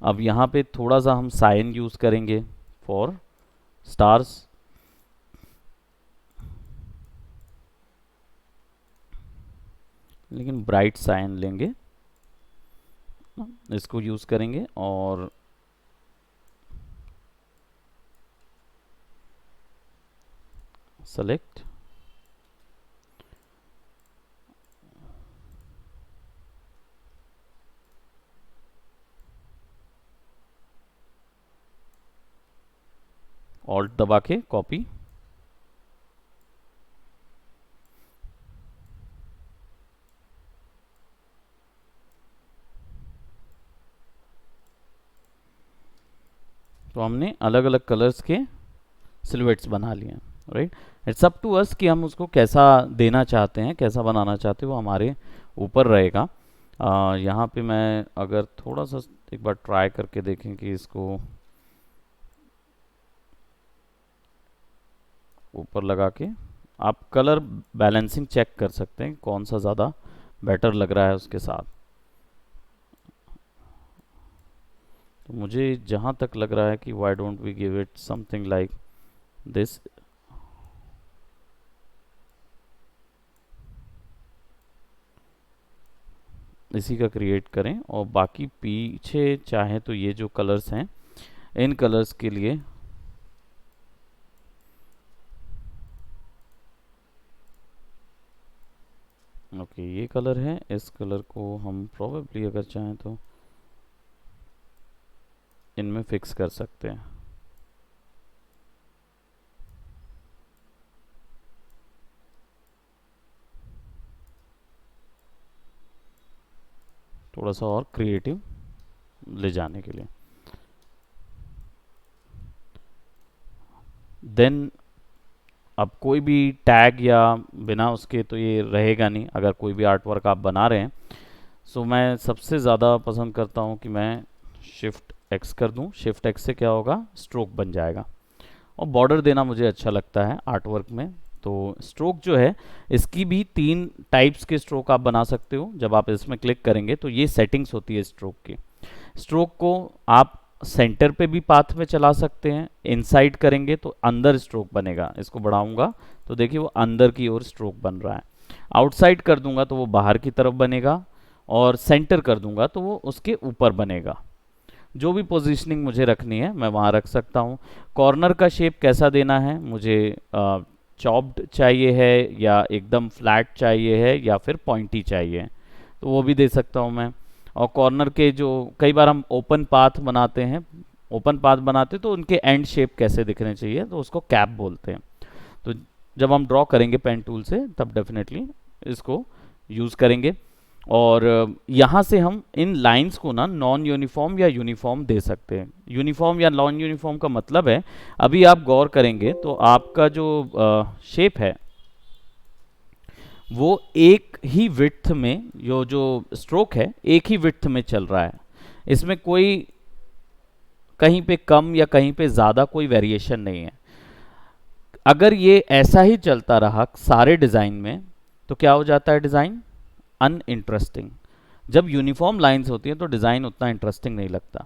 Speaker 1: अब यहाँ पे थोड़ा सा हम साइन यूज़ करेंगे फॉर स्टार्स, लेकिन ब्राइट साइन लेंगे, इसको यूज़ करेंगे और सेलेक्ट, ऑल्ट दबा के कॉपी, तो हमने अलग अलग कलर्स के सिलुएट्स बना लिए, right. It's up to us कि हम उसको कैसा देना चाहते हैं, कैसा बनाना चाहते हैं, वो हमारे ऊपर रहेगा। यहाँ पे मैं अगर थोड़ा सा एक बार ट्राई करके देखें कि इसको ऊपर लगा के आप कलर बैलेंसिंग चेक कर सकते हैं कौन सा ज़्यादा बेटर लग रहा है उसके साथ। तो मुझे जहाँ तक लग रहा है कि why don't we give it something like this, इसी का क्रिएट करें और बाकी पीछे चाहे तो ये जो कलर्स हैं इन कलर्स के लिए ओके ये कलर है, इस कलर को हम प्रोबेबली अगर चाहें तो इनमें फिक्स कर सकते हैं। थोड़ा सा और क्रिएटिव ले जाने के लिए। देन अब कोई भी टैग या बिना उसके तो ये रहेगा नहीं अगर कोई भी आर्ट वर्क आप बना रहे हैं। सो मैं सबसे ज़्यादा पसंद करता हूँ कि मैं शिफ्ट एक्स कर दूँ। शिफ्ट एक्स से क्या होगा, स्ट्रोक बन जाएगा। और बॉर्डर देना मुझे अच्छा लगता है आर्ट वर्क में। तो स्ट्रोक जो है इसकी भी 3 टाइप्स के स्ट्रोक आप बना सकते हो। जब आप इसमें क्लिक करेंगे तो ये सेटिंग्स होती है स्ट्रोक की। स्ट्रोक को आप सेंटर पे भी पाथ में चला सकते हैं। इनसाइड करेंगे तो अंदर स्ट्रोक बनेगा। इसको बढ़ाऊंगा तो देखिए वो अंदर की ओर स्ट्रोक बन रहा है। आउटसाइड कर दूंगा तो वो बाहर की तरफ बनेगा और सेंटर कर दूंगा तो वो उसके ऊपर बनेगा। जो भी पोजीशनिंग मुझे रखनी है मैं वहाँ रख सकता हूँ। कॉर्नर का शेप कैसा देना है, मुझे चॉप्ड चाहिए है या एकदम फ्लैट चाहिए है या फिर पॉइंटी चाहिए, तो वो भी दे सकता हूँ मैं। और कॉर्नर के जो कई बार हम ओपन पाथ बनाते हैं, ओपन पाथ बनाते तो उनके एंड शेप कैसे दिखने चाहिए, तो उसको कैप बोलते हैं। तो जब हम ड्रॉ करेंगे पेन टूल से तब डेफिनेटली इसको यूज़ करेंगे। और यहाँ से हम इन लाइंस को ना नॉन यूनिफॉर्म या यूनिफॉर्म दे सकते हैं। यूनिफॉर्म या नॉन यूनिफॉर्म का मतलब है, अभी आप गौर करेंगे तो आपका जो शेप है वो एक ही विड्थ में, जो स्ट्रोक है एक ही विड्थ में चल रहा है। इसमें कोई कहीं पे कम या कहीं पे ज़्यादा कोई वेरिएशन नहीं है। अगर ये ऐसा ही चलता रहा सारे डिज़ाइन में तो क्या हो जाता है डिज़ाइन अनइंटरेस्टिंग। जब यूनिफॉर्म लाइंस होती हैं तो डिज़ाइन उतना इंटरेस्टिंग नहीं लगता।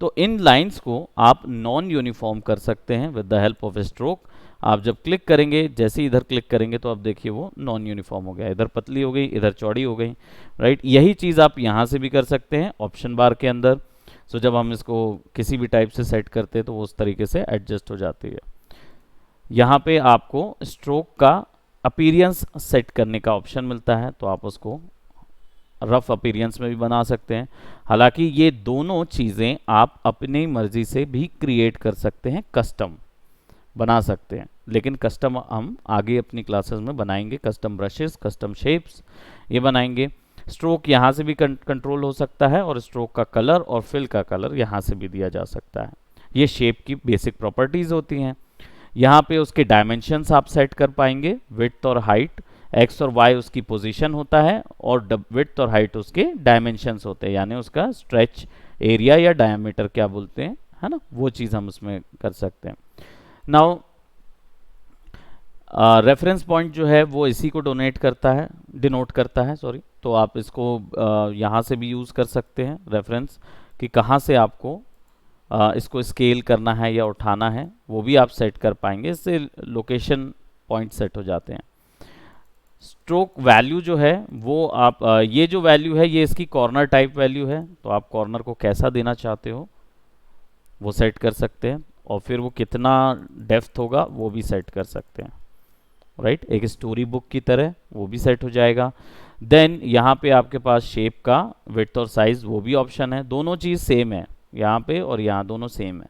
Speaker 1: तो इन लाइंस को आप नॉन यूनिफॉर्म कर सकते हैं with the help of A stroke. आप जब क्लिक करेंगे, जैसे इधर क्लिक करेंगे तो आप देखिए वो नॉन यूनिफॉर्म हो गया, इधर पतली हो गई इधर चौड़ी हो गई, राइट। यही चीज़ आप यहाँ से भी कर सकते हैं ऑप्शन बार के अंदर। सो जब हम इसको किसी भी टाइप से सेट करते हैं तो वो उस तरीके से एडजस्ट हो जाती है। यहाँ पे आपको स्ट्रोक का अपीरियंस सेट करने का ऑप्शन मिलता है, तो आप उसको रफ अपीरियंस में भी बना सकते हैं। हालांकि ये दोनों चीज़ें आप अपनी मर्जी से भी क्रिएट कर सकते हैं, कस्टम बना सकते हैं। लेकिन कस्टम हम आगे अपनी क्लासेस में बनाएंगे। कस्टम ब्रशेस, कस्टम शेप्स ये बनाएंगे। स्ट्रोक यहाँ से भी कंट्रोल हो सकता है और स्ट्रोक का कलर और फिल का कलर यहाँ से भी दिया जा सकता है। ये शेप की बेसिक प्रॉपर्टीज़ होती हैं। यहाँ पे उसके डायमेंशंस आप सेट कर पाएंगे, विड्थ और हाइट, एक्स और वाई उसकी पोजीशन होता है और विड्थ और हाइट उसके डायमेंशंस होते हैं, यानी उसका स्ट्रेच एरिया या डायमीटर क्या बोलते हैं, है ना, वो चीज़ हम उसमें कर सकते हैं। नाउ रेफरेंस पॉइंट जो है वो इसी को डिनोट करता है सॉरी। तो आप इसको यहाँ से भी यूज़ कर सकते हैं रेफरेंस, कि कहाँ से आपको इसको स्केल करना है या उठाना है वो भी आप सेट कर पाएंगे। इससे लोकेशन पॉइंट सेट हो जाते हैं। स्ट्रोक वैल्यू जो है वो आप ये जो वैल्यू है ये इसकी कॉर्नर टाइप वैल्यू है, तो आप कॉर्नर को कैसा देना चाहते हो वो सेट कर सकते हैं, और फिर वो कितना डेप्थ होगा वो भी सेट कर सकते हैं, राइट। एक स्टोरी बुक की तरह वो भी सेट हो जाएगा। देन यहाँ पे आपके पास शेप का विड्थ और साइज वो भी ऑप्शन है, दोनों चीज़ सेम है यहाँ पे और यहाँ दोनों सेम है।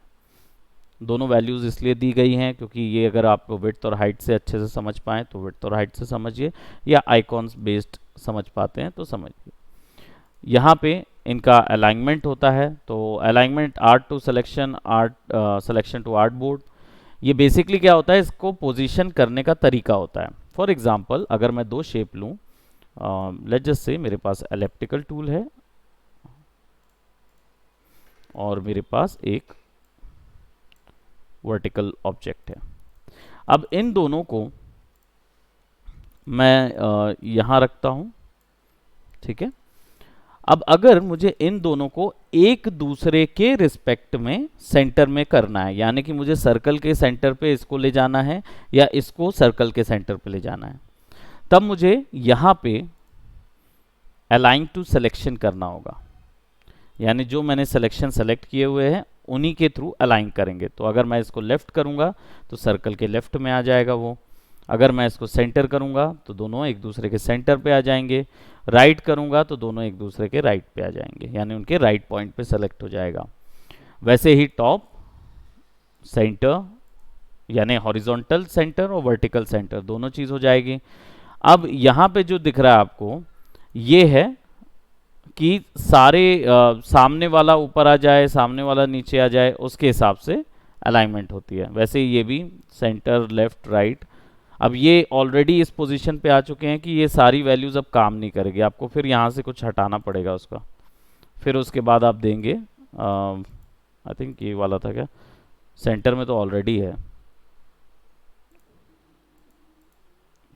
Speaker 1: दोनों वैल्यूज़ इसलिए दी गई हैं क्योंकि ये अगर आप विड्थ और हाइट से अच्छे से समझ पाएँ तो विड्थ और हाइट से समझिए, या आइकॉन्स बेस्ड समझ पाते हैं तो समझिए। यहाँ पे इनका अलाइनमेंट होता है, तो alignment art to selection, art selection to art board. ये बेसिकली क्या होता है, इसको पोजीशन करने का तरीका होता है। फॉर एग्जांपल अगर मैं दो शेप लूँ, लेट्स जस्ट से मेरे पास एलिप्टिकल टूल है और मेरे पास एक वर्टिकल ऑब्जेक्ट है। अब इन दोनों को मैं यहाँ रखता हूँ, ठीक है। अब अगर मुझे इन दोनों को एक दूसरे के रिस्पेक्ट में सेंटर में करना है, यानी कि मुझे सर्कल के सेंटर पे इसको ले जाना है या इसको सर्कल के सेंटर पे ले जाना है, तब मुझे यहाँ पे अलाइन टू सिलेक्शन करना होगा। यानी जो मैंने सिलेक्शन सेलेक्ट किए हुए हैं उन्हीं के थ्रू अलाइन करेंगे। तो अगर मैं इसको लेफ्ट करूँगा तो सर्कल के लेफ्ट में आ जाएगा वो, अगर मैं इसको सेंटर करूँगा तो दोनों एक दूसरे के सेंटर पे आ जाएंगे, राइट करूँगा तो दोनों एक दूसरे के राइट पे आ जाएंगे, यानी उनके राइट पॉइंट पे सेलेक्ट हो जाएगा। वैसे ही टॉप सेंटर यानी हॉरिजॉन्टल सेंटर और वर्टिकल सेंटर दोनों चीज़ हो जाएगी। अब यहाँ पे जो दिख रहा है आपको ये है कि सारे सामने वाला ऊपर आ जाए, सामने वाला नीचे आ जाए, उसके हिसाब से अलाइनमेंट होती है। वैसे ही ये भी सेंटर लेफ्ट राइट। अब ये ऑलरेडी इस पोजीशन पे आ चुके हैं कि ये सारी वैल्यूज़ अब काम नहीं करेगी, आपको फिर यहाँ से कुछ हटाना पड़ेगा उसका, फिर उसके बाद आप देंगे आई थिंक ये वाला था क्या, सेंटर में तो ऑलरेडी है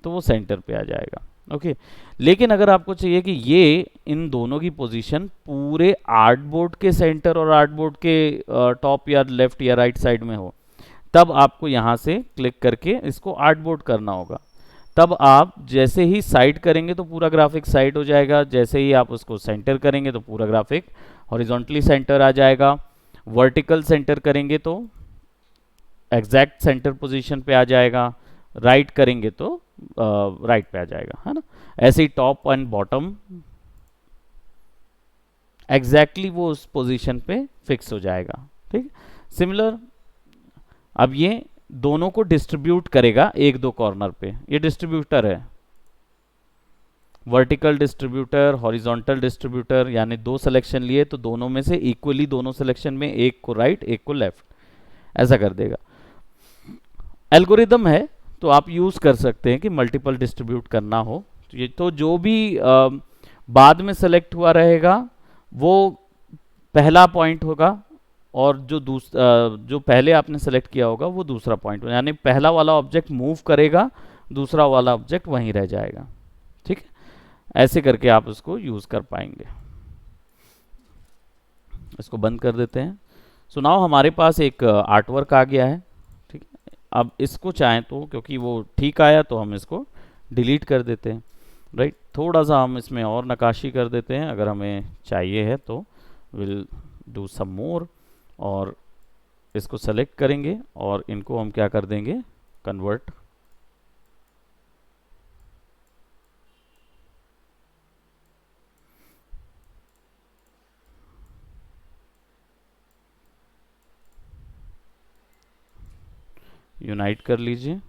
Speaker 1: तो वो सेंटर पे आ जाएगा, ओके। लेकिन अगर आपको चाहिए कि ये इन दोनों की पोजीशन पूरे आर्ट बोर्ड के सेंटर और आर्ट बोर्ड के टॉप या लेफ्ट या राइट साइड में हो, तब आपको यहाँ से क्लिक करके इसको आर्ट बोर्ड करना होगा। तब आप जैसे ही साइड करेंगे तो पूरा ग्राफिक साइड हो जाएगा, जैसे ही आप उसको सेंटर करेंगे तो पूरा ग्राफिक हॉरिजॉन्टली सेंटर आ जाएगा, वर्टिकल सेंटर करेंगे तो एग्जैक्ट सेंटर पोजीशन पे आ जाएगा, राइट करेंगे तो राइट पे आ जाएगा, है ना। ऐसे ही टॉप एंड बॉटम एग्जैक्टली वो उस पोजीशन पे फिक्स हो जाएगा, ठीक। सिमिलर अब ये दोनों को डिस्ट्रीब्यूट करेगा एक दो कॉर्नर पे, ये डिस्ट्रीब्यूटर है, वर्टिकल डिस्ट्रीब्यूटर, हॉरिजॉन्टल डिस्ट्रीब्यूटर, यानी दो सिलेक्शन लिए तो दोनों में से इक्वली दोनों सिलेक्शन में एक को राइट एक को लेफ्ट ऐसा कर देगा। एल्गोरिदम है तो आप यूज कर सकते हैं कि मल्टीपल डिस्ट्रीब्यूट करना हो तो ये तो जो भी बाद में सेलेक्ट हुआ रहेगा वो पहला पॉइंट होगा, और जो जो पहले आपने सेलेक्ट किया होगा वो दूसरा पॉइंट, यानी पहला वाला ऑब्जेक्ट मूव करेगा, दूसरा वाला ऑब्जेक्ट वहीं रह जाएगा, ठीक है। ऐसे करके आप उसको यूज कर पाएंगे। इसको बंद कर देते हैं। सो नाउ हमारे पास एक आर्ट वर्क आ गया है, ठीक है। अब इसको चाहें तो क्योंकि वो ठीक आया तो हम इसको डिलीट कर देते हैं, राइट। थोड़ा सा हम इसमें और नकाशी कर देते हैं अगर हमें चाहिए है तो, विल डू सम मोर, और इसको सेलेक्ट करेंगे और इनको हम क्या कर देंगे, कन्वर्ट। यूनाइट कर लीजिए।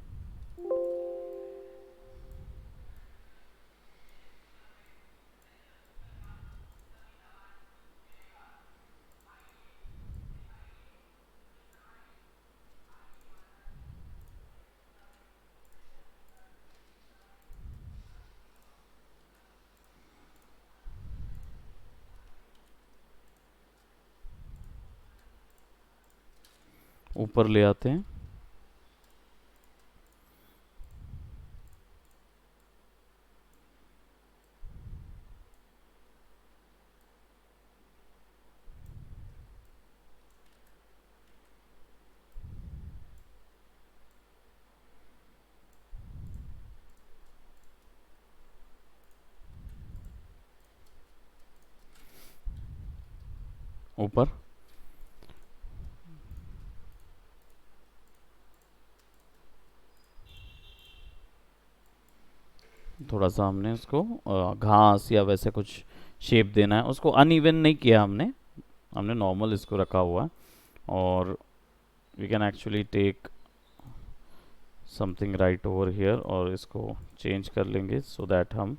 Speaker 1: ऊपर ले आते हैं। ऊपर थोड़ा सा हमने उसको घास या वैसे कुछ शेप देना है, उसको अनइवन नहीं किया हमने, हमने नॉर्मल इसको रखा हुआ है। और we can actually take something right over here और इसको चेंज कर लेंगे सो दैट हम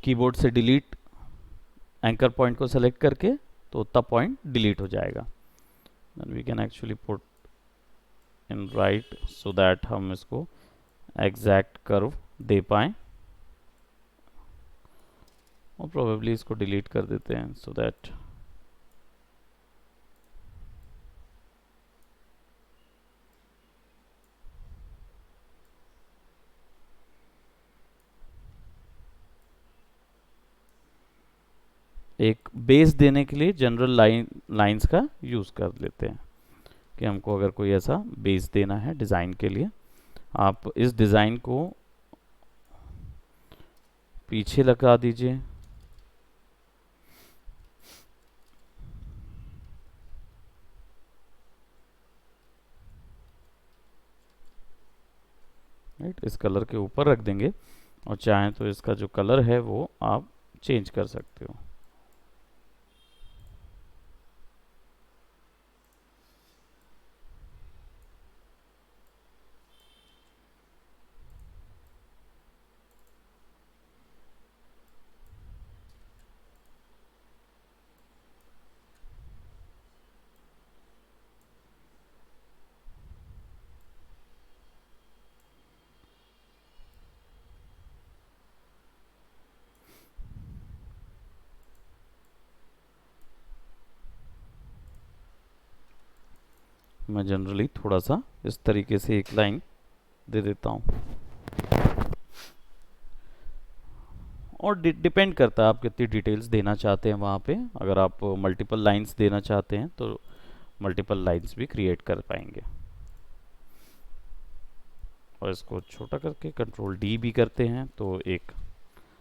Speaker 1: कीबोर्ड से डिलीट एंकर पॉइंट को सेलेक्ट करके तो उतना पॉइंट डिलीट हो जाएगा। Then we can actually put in right so that हम इसको एग्जैक्ट कर्व दे पाएँ, और प्रोबेबली इसको डिलीट कर देते हैं सो दैट एक बेस देने के लिए जनरल लाइंस का यूज़ कर लेते हैं कि हमको अगर कोई ऐसा बेस देना है डिज़ाइन के लिए। आप इस डिज़ाइन को पीछे लगा दीजिए, राइट, इस कलर के ऊपर रख देंगे और चाहें तो इसका जो कलर है वो आप चेंज कर सकते हो। मैं जनरली थोड़ा सा इस तरीके से एक लाइन दे देता हूँ, और डिपेंड करता है आप कितनी डिटेल्स देना चाहते हैं वहाँ पे। अगर आप मल्टीपल लाइंस देना चाहते हैं तो मल्टीपल लाइंस भी क्रिएट कर पाएंगे। और इसको छोटा करके कंट्रोल डी भी करते हैं तो एक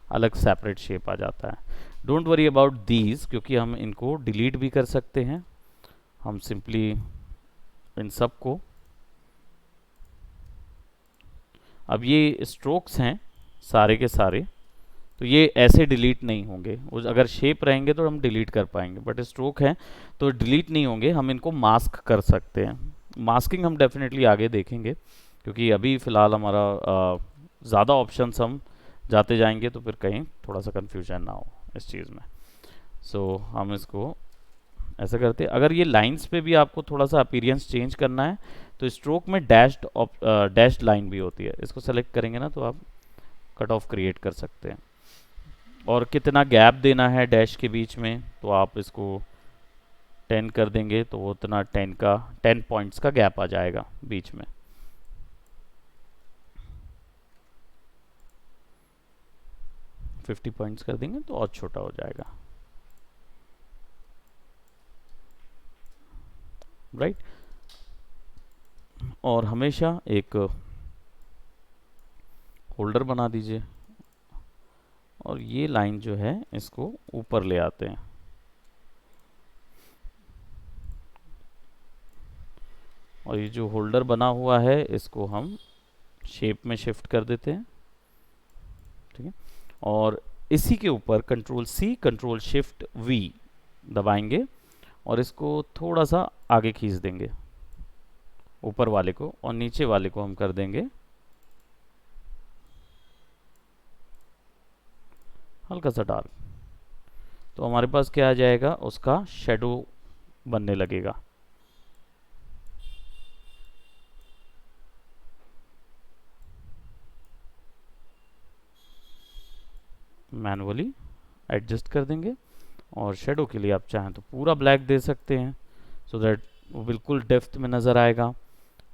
Speaker 1: अलग सेपरेट शेप आ जाता है। डोंट वरी अबाउट दीज, क्योंकि हम इनको डिलीट भी कर सकते हैं। हम सिंपली इन सब को, अब ये स्ट्रोक्स हैं सारे के सारे, तो ये ऐसे डिलीट नहीं होंगे। अगर शेप रहेंगे तो हम डिलीट कर पाएंगे, बट स्ट्रोक है तो डिलीट नहीं होंगे। हम इनको मास्क कर सकते हैं। मास्किंग हम डेफिनेटली आगे देखेंगे, क्योंकि अभी फ़िलहाल हमारा ज़्यादा ऑप्शंस हम जाते जाएंगे तो फिर कहीं थोड़ा सा कन्फ्यूजन ना हो इस चीज़ में। सो हम इसको ऐसा करते हैं। अगर ये लाइंस पे भी आपको थोड़ा सा अपीयरेंस चेंज करना है तो स्ट्रोक में डैश्ड लाइन भी होती है, इसको सेलेक्ट करेंगे ना तो आप कट ऑफ क्रिएट कर सकते हैं। और कितना गैप देना है डैश के बीच में तो आप इसको 10 कर देंगे तो वो उतना 10 पॉइंट्स का गैप आ जाएगा बीच में। फिफ्टी पॉइंट्स कर देंगे तो और छोटा हो जाएगा, राइट। और हमेशा एक होल्डर बना दीजिए और ये लाइन जो है इसको ऊपर ले आते हैं। और ये जो होल्डर बना हुआ है इसको हम शेप में शिफ्ट कर देते हैं, ठीक है। और इसी के ऊपर control C control shift V दबाएंगे और इसको थोड़ा सा आगे खींच देंगे ऊपर वाले को, और नीचे वाले को हम कर देंगे हल्का सा डार्क। तो हमारे पास क्या आ जाएगा, उसका शेडो बनने लगेगा। मैनुअली एडजस्ट कर देंगे। और शेडो के लिए आप चाहें तो पूरा ब्लैक दे सकते हैं सो दैट वो बिल्कुल डेप्थ में नज़र आएगा,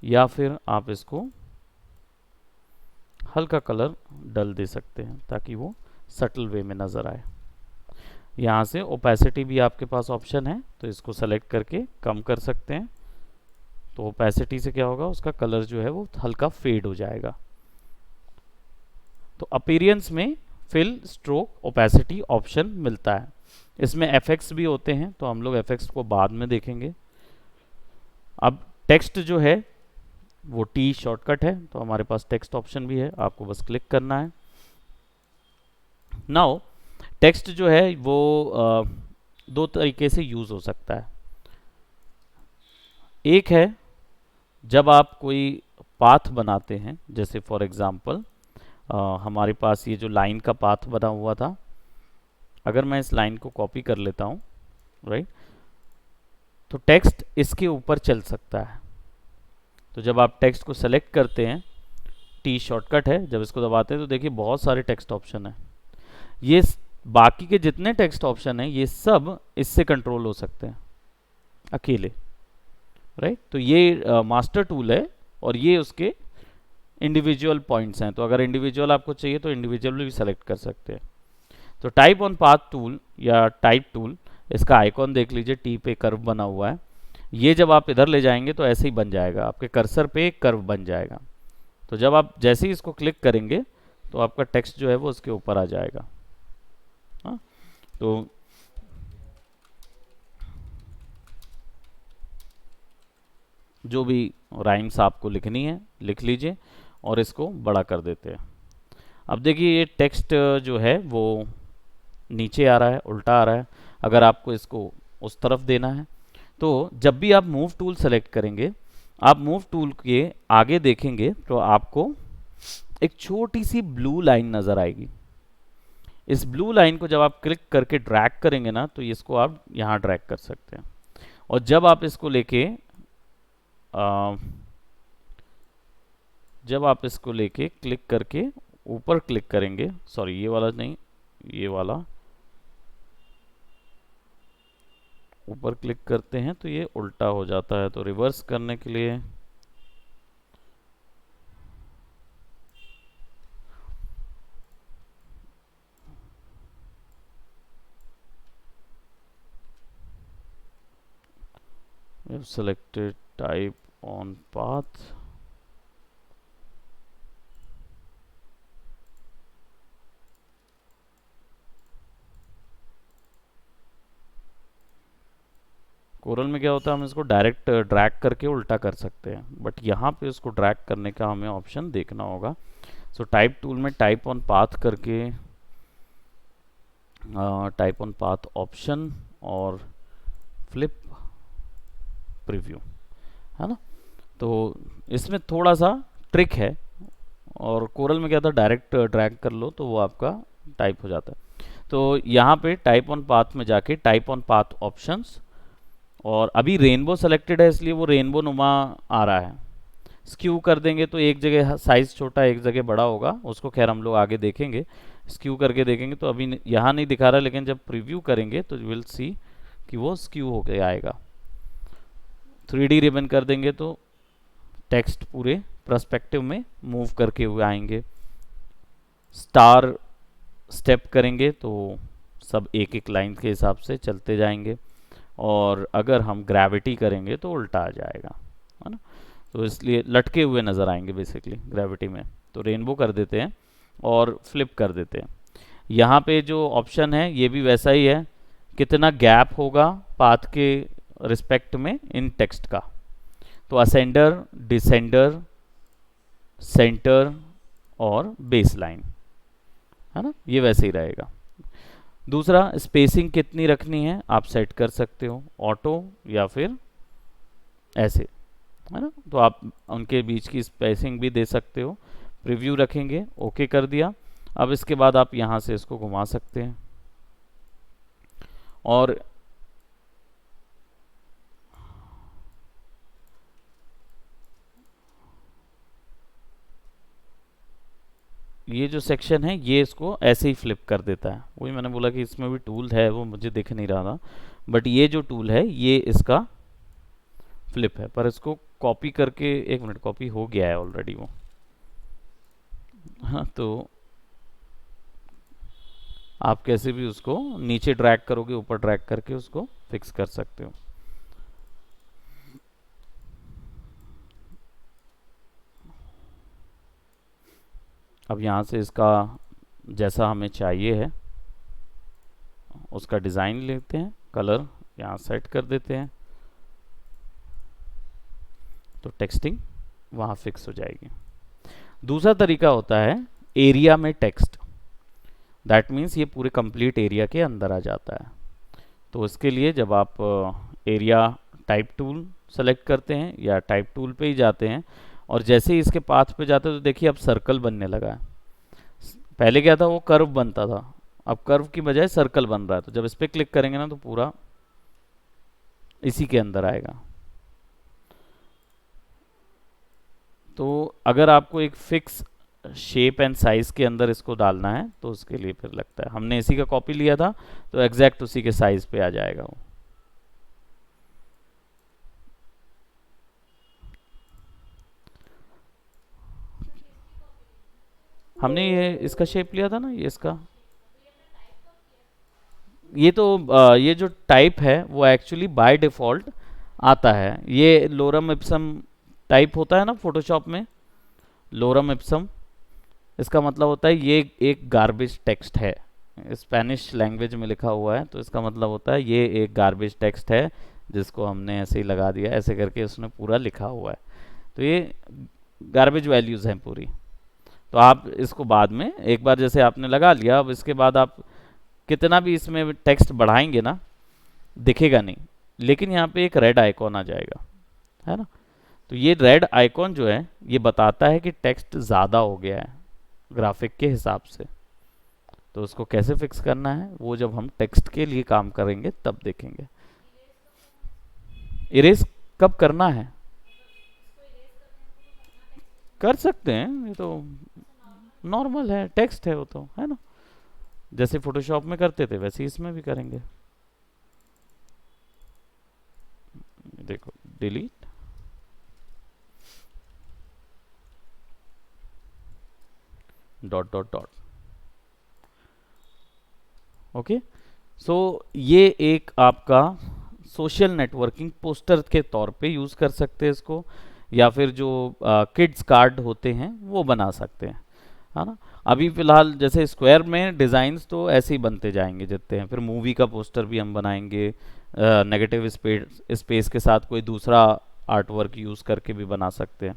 Speaker 1: या फिर आप इसको हल्का कलर डल दे सकते हैं ताकि वो सटल वे में नज़र आए। यहाँ से ओपेसिटी भी आपके पास ऑप्शन है, तो इसको सेलेक्ट करके कम कर सकते हैं। तो ओपेसिटी से क्या होगा, उसका कलर जो है वो हल्का फेड हो जाएगा। तो अपीयरेंस में फिल, स्ट्रोक, ओपेसिटी ऑप्शन मिलता है। इसमें एफेक्ट्स भी होते हैं, तो हम लोग एफेक्ट्स को बाद में देखेंगे। अब टेक्स्ट जो है वो टी शॉर्टकट है, तो हमारे पास टेक्स्ट ऑप्शन भी है, आपको बस क्लिक करना है। नाउ टेक्स्ट जो है वो दो तरीके से यूज़ हो सकता है। एक है जब आप कोई पाथ बनाते हैं, जैसे फॉर एग्जांपल हमारे पास ये जो लाइन का पाथ बना हुआ था, अगर मैं इस लाइन को कॉपी कर लेता हूँ, राइट, तो टेक्स्ट इसके ऊपर चल सकता है। तो जब आप टेक्स्ट को सेलेक्ट करते हैं, टी शॉर्टकट है, जब इसको दबाते हैं तो देखिए बहुत सारे टेक्स्ट ऑप्शन हैं। ये बाकी के जितने टेक्स्ट ऑप्शन हैं ये सब इससे कंट्रोल हो सकते हैं अकेले, राइट। तो ये मास्टर टूल है और ये उसके इंडिविजुअल पॉइंट्स हैं। तो अगर इंडिविजुअल आपको चाहिए तो इंडिविजुअल भी सेलेक्ट कर सकते हैं। तो टाइप ऑन पाथ टूल या टाइप टूल, इसका आइकॉन देख लीजिए, टी पे कर्व बना हुआ है। ये जब आप इधर ले जाएंगे तो ऐसे ही बन जाएगा, आपके कर्सर पे एक कर्व बन जाएगा। तो जब आप जैसे ही इसको क्लिक करेंगे तो आपका टेक्स्ट जो है वो उसके ऊपर आ जाएगा। हाँ, तो जो भी राइम्स आपको लिखनी है लिख लीजिए और इसको बड़ा कर देते हैं। अब देखिए ये टेक्स्ट जो है वो नीचे आ रहा है, उल्टा आ रहा है। अगर आपको इसको उस तरफ देना है तो जब भी आप मूव टूल सेलेक्ट करेंगे, आप मूव टूल के आगे देखेंगे तो आपको एक छोटी सी ब्लू लाइन नज़र आएगी। इस ब्लू लाइन को जब आप क्लिक करके ड्रैग करेंगे ना, तो इसको आप यहाँ ड्रैग कर सकते हैं। और जब आप इसको लेके क्लिक करके ऊपर क्लिक करेंगे, सॉरी ये वाला नहीं, ये वाला ऊपर क्लिक करते हैं तो ये उल्टा हो जाता है। तो रिवर्स करने के लिए we have selected type on path, coral में क्या होता है, हम इसको डायरेक्ट ड्रैग करके उल्टा कर सकते हैं, बट यहाँ पे इसको ड्रैग करने का हमें ऑप्शन देखना होगा। सो टाइप टूल में टाइप ऑन पाथ करके टाइप ऑन पाथ ऑप्शन और फ्लिप प्रीव्यू, है ना। तो इसमें थोड़ा सा ट्रिक है, और कोरल में क्या था, डायरेक्ट ड्रैग कर लो तो वो आपका टाइप हो जाता है। तो यहाँ पे टाइप ऑन पाथ में जाके टाइप ऑन पाथ ऑप्शंस, और अभी रेनबो सेलेक्टेड है इसलिए वो रेनबो नुमा आ रहा है। स्क्यू कर देंगे तो एक जगह साइज छोटा एक जगह बड़ा होगा, उसको खैर हम लोग आगे देखेंगे, स्क्यू करके देखेंगे। तो अभी यहाँ नहीं दिखा रहा, लेकिन जब प्रीव्यू करेंगे तो विल सी कि वो स्क्यू होके आएगा। 3D रिबन कर देंगे तो टेक्स्ट पूरे पर्सपेक्टिव में मूव करके हुए आएंगे। स्टार स्टेप करेंगे तो सब एक एक लाइन के हिसाब से चलते जाएंगे, और अगर हम ग्रेविटी करेंगे तो उल्टा आ जाएगा, है ना। तो इसलिए लटके हुए नज़र आएंगे बेसिकली ग्रेविटी में। तो रेनबो कर देते हैं और फ्लिप कर देते हैं। यहाँ पे जो ऑप्शन है ये भी वैसा ही है, कितना गैप होगा पाथ के रिस्पेक्ट में इन टेक्स्ट का। तो असेंडर, डिसेंडर, सेंटर और बेस लाइन, है ना, ये वैसे ही रहेगा। दूसरा, स्पेसिंग कितनी रखनी है आप सेट कर सकते हो, ऑटो या फिर ऐसे, है ना। तो आप उनके बीच की स्पेसिंग भी दे सकते हो। प्रीव्यू रखेंगे, ओके कर दिया। अब इसके बाद आप यहाँ से इसको घुमा सकते हैं, और ये जो सेक्शन है ये इसको ऐसे ही फ्लिप कर देता है। वही मैंने बोला कि इसमें भी टूल है, वो मुझे दिख नहीं रहा था, बट ये जो टूल है ये इसका फ्लिप है। पर इसको कॉपी करके, एक मिनट, कॉपी हो गया है ऑलरेडी वो, हाँ, तो आप कैसे भी उसको नीचे ड्रैग करोगे, ऊपर ड्रैग करके उसको फिक्स कर सकते हो। अब यहाँ से इसका जैसा हमें चाहिए है उसका डिज़ाइन लेते हैं, कलर यहाँ सेट कर देते हैं, तो टेक्सटिंग वहाँ फिक्स हो जाएगी। दूसरा तरीका होता है एरिया में टेक्स्ट, दैट मीन्स ये पूरे कंप्लीट एरिया के अंदर आ जाता है। तो इसके लिए जब आप एरिया टाइप टूल सेलेक्ट करते हैं या टाइप टूल पे ही जाते हैं और जैसे ही इसके पाथ पे जाते हैं तो देखिए अब सर्कल बनने लगा है। पहले क्या था, वो कर्व बनता था, अब कर्व की बजाय सर्कल बन रहा है। तो जब इस पर क्लिक करेंगे ना तो पूरा इसी के अंदर आएगा। तो अगर आपको एक फिक्स शेप एंड साइज के अंदर इसको डालना है तो उसके लिए फिर लगता है, हमने इसी का कॉपी लिया था तो एग्जैक्ट उसी के साइज पे आ जाएगा वो। हमने ये इसका शेप लिया था ना, ये इसका, ये तो ये जो टाइप है वो एक्चुअली बाय डिफॉल्ट आता है। ये लोरम इप्सम टाइप होता है ना फोटोशॉप में, लोरम इप्सम, इसका मतलब होता है ये एक गार्बेज टेक्स्ट है। स्पेनिश लैंग्वेज में लिखा हुआ है तो इसका मतलब होता है ये एक गार्बेज टेक्स्ट है जिसको हमने ऐसे ही लगा दिया, ऐसे करके उसने पूरा लिखा हुआ है। तो ये गार्बेज वैल्यूज़ हैं पूरी। तो आप इसको बाद में एक बार जैसे आपने लगा लिया, अब इसके बाद आप कितना भी इसमें टेक्स्ट बढ़ाएंगे ना दिखेगा नहीं, लेकिन यहाँ पे एक रेड आइकॉन आ जाएगा, है ना। तो ये रेड आइकॉन जो है ये बताता है कि टेक्स्ट ज़्यादा हो गया है ग्राफिक के हिसाब से। तो उसको कैसे फिक्स करना है वो जब हम टेक्स्ट के लिए काम करेंगे तब देखेंगे। इरेज कब करना है, कर सकते हैं, ये तो नॉर्मल है, टेक्स्ट है वो तो, है ना। जैसे फोटोशॉप में करते थे वैसे ही इसमें भी करेंगे। देखो delete, dot dot dot, okay. So ये एक आपका सोशल नेटवर्किंग पोस्टर के तौर पे यूज़ कर सकते हैं इसको, या फिर जो किड्स कार्ड होते हैं वो बना सकते हैं, है ना। अभी फिलहाल जैसे स्क्वायर में डिज़ाइंस तो ऐसे ही बनते जाएंगे जितने हैं, फिर मूवी का पोस्टर भी हम बनाएंगे, नेगेटिव स्पेस के साथ कोई दूसरा आर्ट वर्क यूज़ करके भी बना सकते हैं।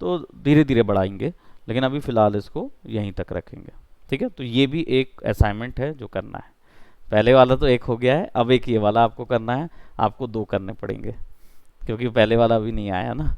Speaker 1: तो धीरे धीरे बढ़ाएंगे, लेकिन अभी फ़िलहाल इसको यहीं तक रखेंगे, ठीक है। तो ये भी एक असाइनमेंट है जो करना है। पहले वाला तो एक हो गया है, अब एक ये वाला आपको करना है, आपको दो करने पड़ेंगे क्योंकि पहले वाला अभी नहीं आया ना।